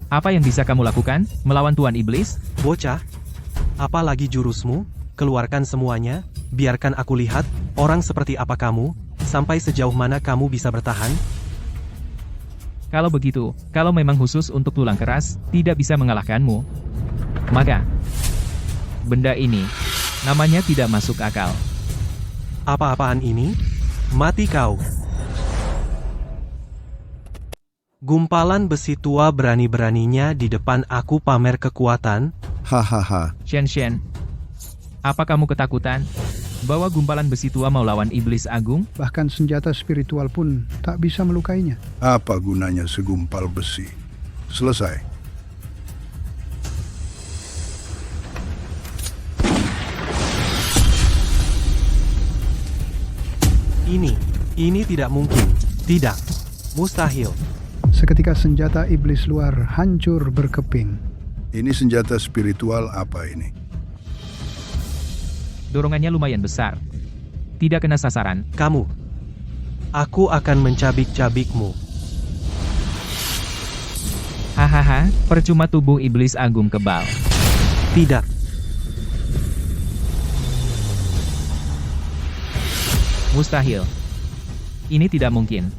Apa yang bisa kamu lakukan, melawan Tuan Iblis? Bocah, apa lagi jurusmu? Keluarkan semuanya, biarkan aku lihat, orang seperti apa kamu, sampai sejauh mana kamu bisa bertahan. Kalau begitu, kalau memang khusus untuk tulang keras, tidak bisa mengalahkanmu. Maka, benda ini, namanya tidak masuk akal. Apa-apaan ini? Mati kau. Gumpalan besi tua berani-beraninya di depan aku pamer kekuatan. Hahaha. Shen, apa kamu ketakutan? Bahwa gumpalan besi tua mau lawan iblis agung? Bahkan senjata spiritual pun tak bisa melukainya. Apa gunanya segumpal besi? Selesai. Ini tidak mungkin. Tidak. Mustahil. Seketika senjata iblis luar hancur berkeping. Ini senjata spiritual apa ini? Dorongannya lumayan besar. Tidak kena sasaran. Kamu. Aku akan mencabik-cabikmu. Hahaha, percuma tubuh iblis agung kebal. Tidak. Mustahil. Ini tidak mungkin.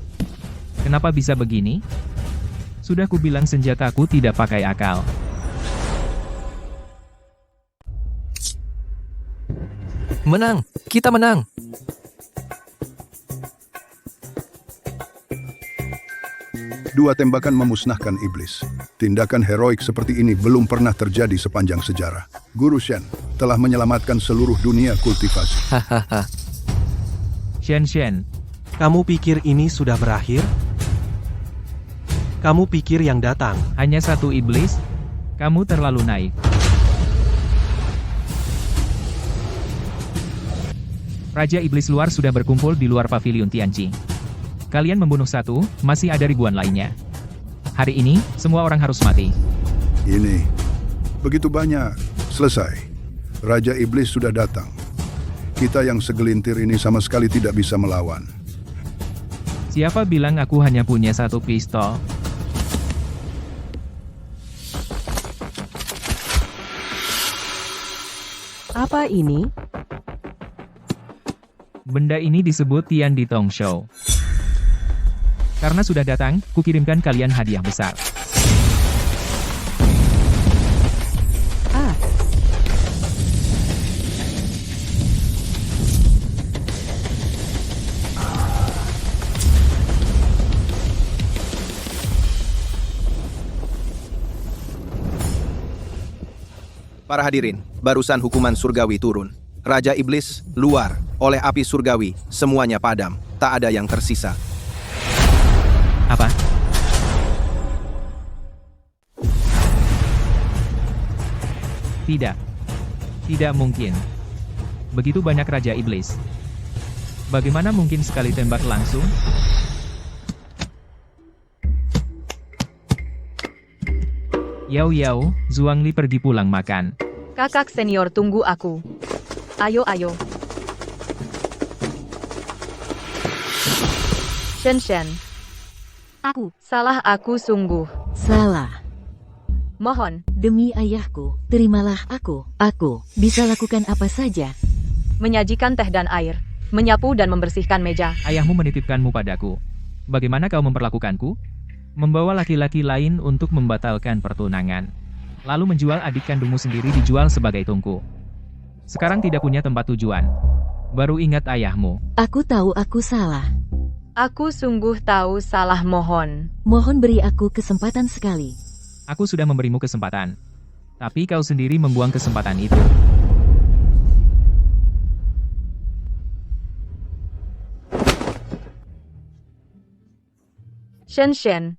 Kenapa bisa begini? Sudah kubilang senjataku tidak pakai akal. Menang! Kita menang! Dua tembakan memusnahkan iblis. Tindakan heroik seperti ini belum pernah terjadi sepanjang sejarah. Guru Shen telah menyelamatkan seluruh dunia kultivasi. Hahaha. Shen, Kamu pikir ini sudah berakhir? Kamu pikir yang datang hanya satu iblis? Kamu terlalu naif. Raja Iblis luar sudah berkumpul di luar pavilion Tianji. Kalian membunuh satu, masih ada ribuan lainnya. Hari ini, semua orang harus mati. Ini begitu banyak. Selesai. Raja Iblis sudah datang. Kita yang segelintir ini sama sekali tidak bisa melawan. Siapa bilang aku hanya punya satu pistol? Apa ini? Benda ini disebut Tian Di Tong Shou. Karena sudah datang, kukirimkan kalian hadiah besar. Ah, Para hadirin, barusan hukuman surgawi turun. Raja Iblis, luar, oleh api surgawi, semuanya padam, tak ada yang tersisa. Apa? Tidak. Tidak mungkin. Begitu banyak Raja Iblis. Bagaimana mungkin sekali tembak langsung? Yao, Zhuangli pergi pulang makan. Kakak senior tunggu aku. Ayo. Shen. Aku. Salah aku sungguh. Salah. Mohon, Demi ayahku, terimalah aku. Aku bisa lakukan apa saja. menyajikan teh dan air, menyapu dan membersihkan meja. Ayahmu menitipkanmu padaku. Bagaimana kau memperlakukanku? Membawa laki-laki lain untuk membatalkan pertunangan. Lalu menjual adik kandungmu sendiri dijual sebagai tungku. Sekarang tidak punya tempat tujuan. Baru ingat ayahmu. Aku tahu aku salah. Aku sungguh tahu salah, mohon. Mohon beri aku kesempatan sekali. Aku sudah memberimu kesempatan. Tapi kau sendiri membuang kesempatan itu. Shen.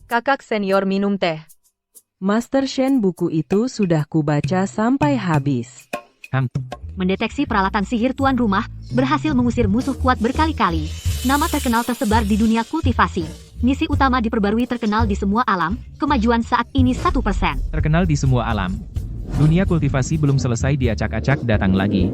Kakak senior minum teh. Master Shen, buku itu sudah kubaca sampai habis. Mendeteksi peralatan sihir tuan rumah, berhasil mengusir musuh kuat berkali-kali. Nama terkenal tersebar di dunia kultivasi. Misi utama diperbarui terkenal di semua alam, kemajuan saat ini 1%. Terkenal di semua alam. Dunia kultivasi belum selesai diacak-acak datang lagi.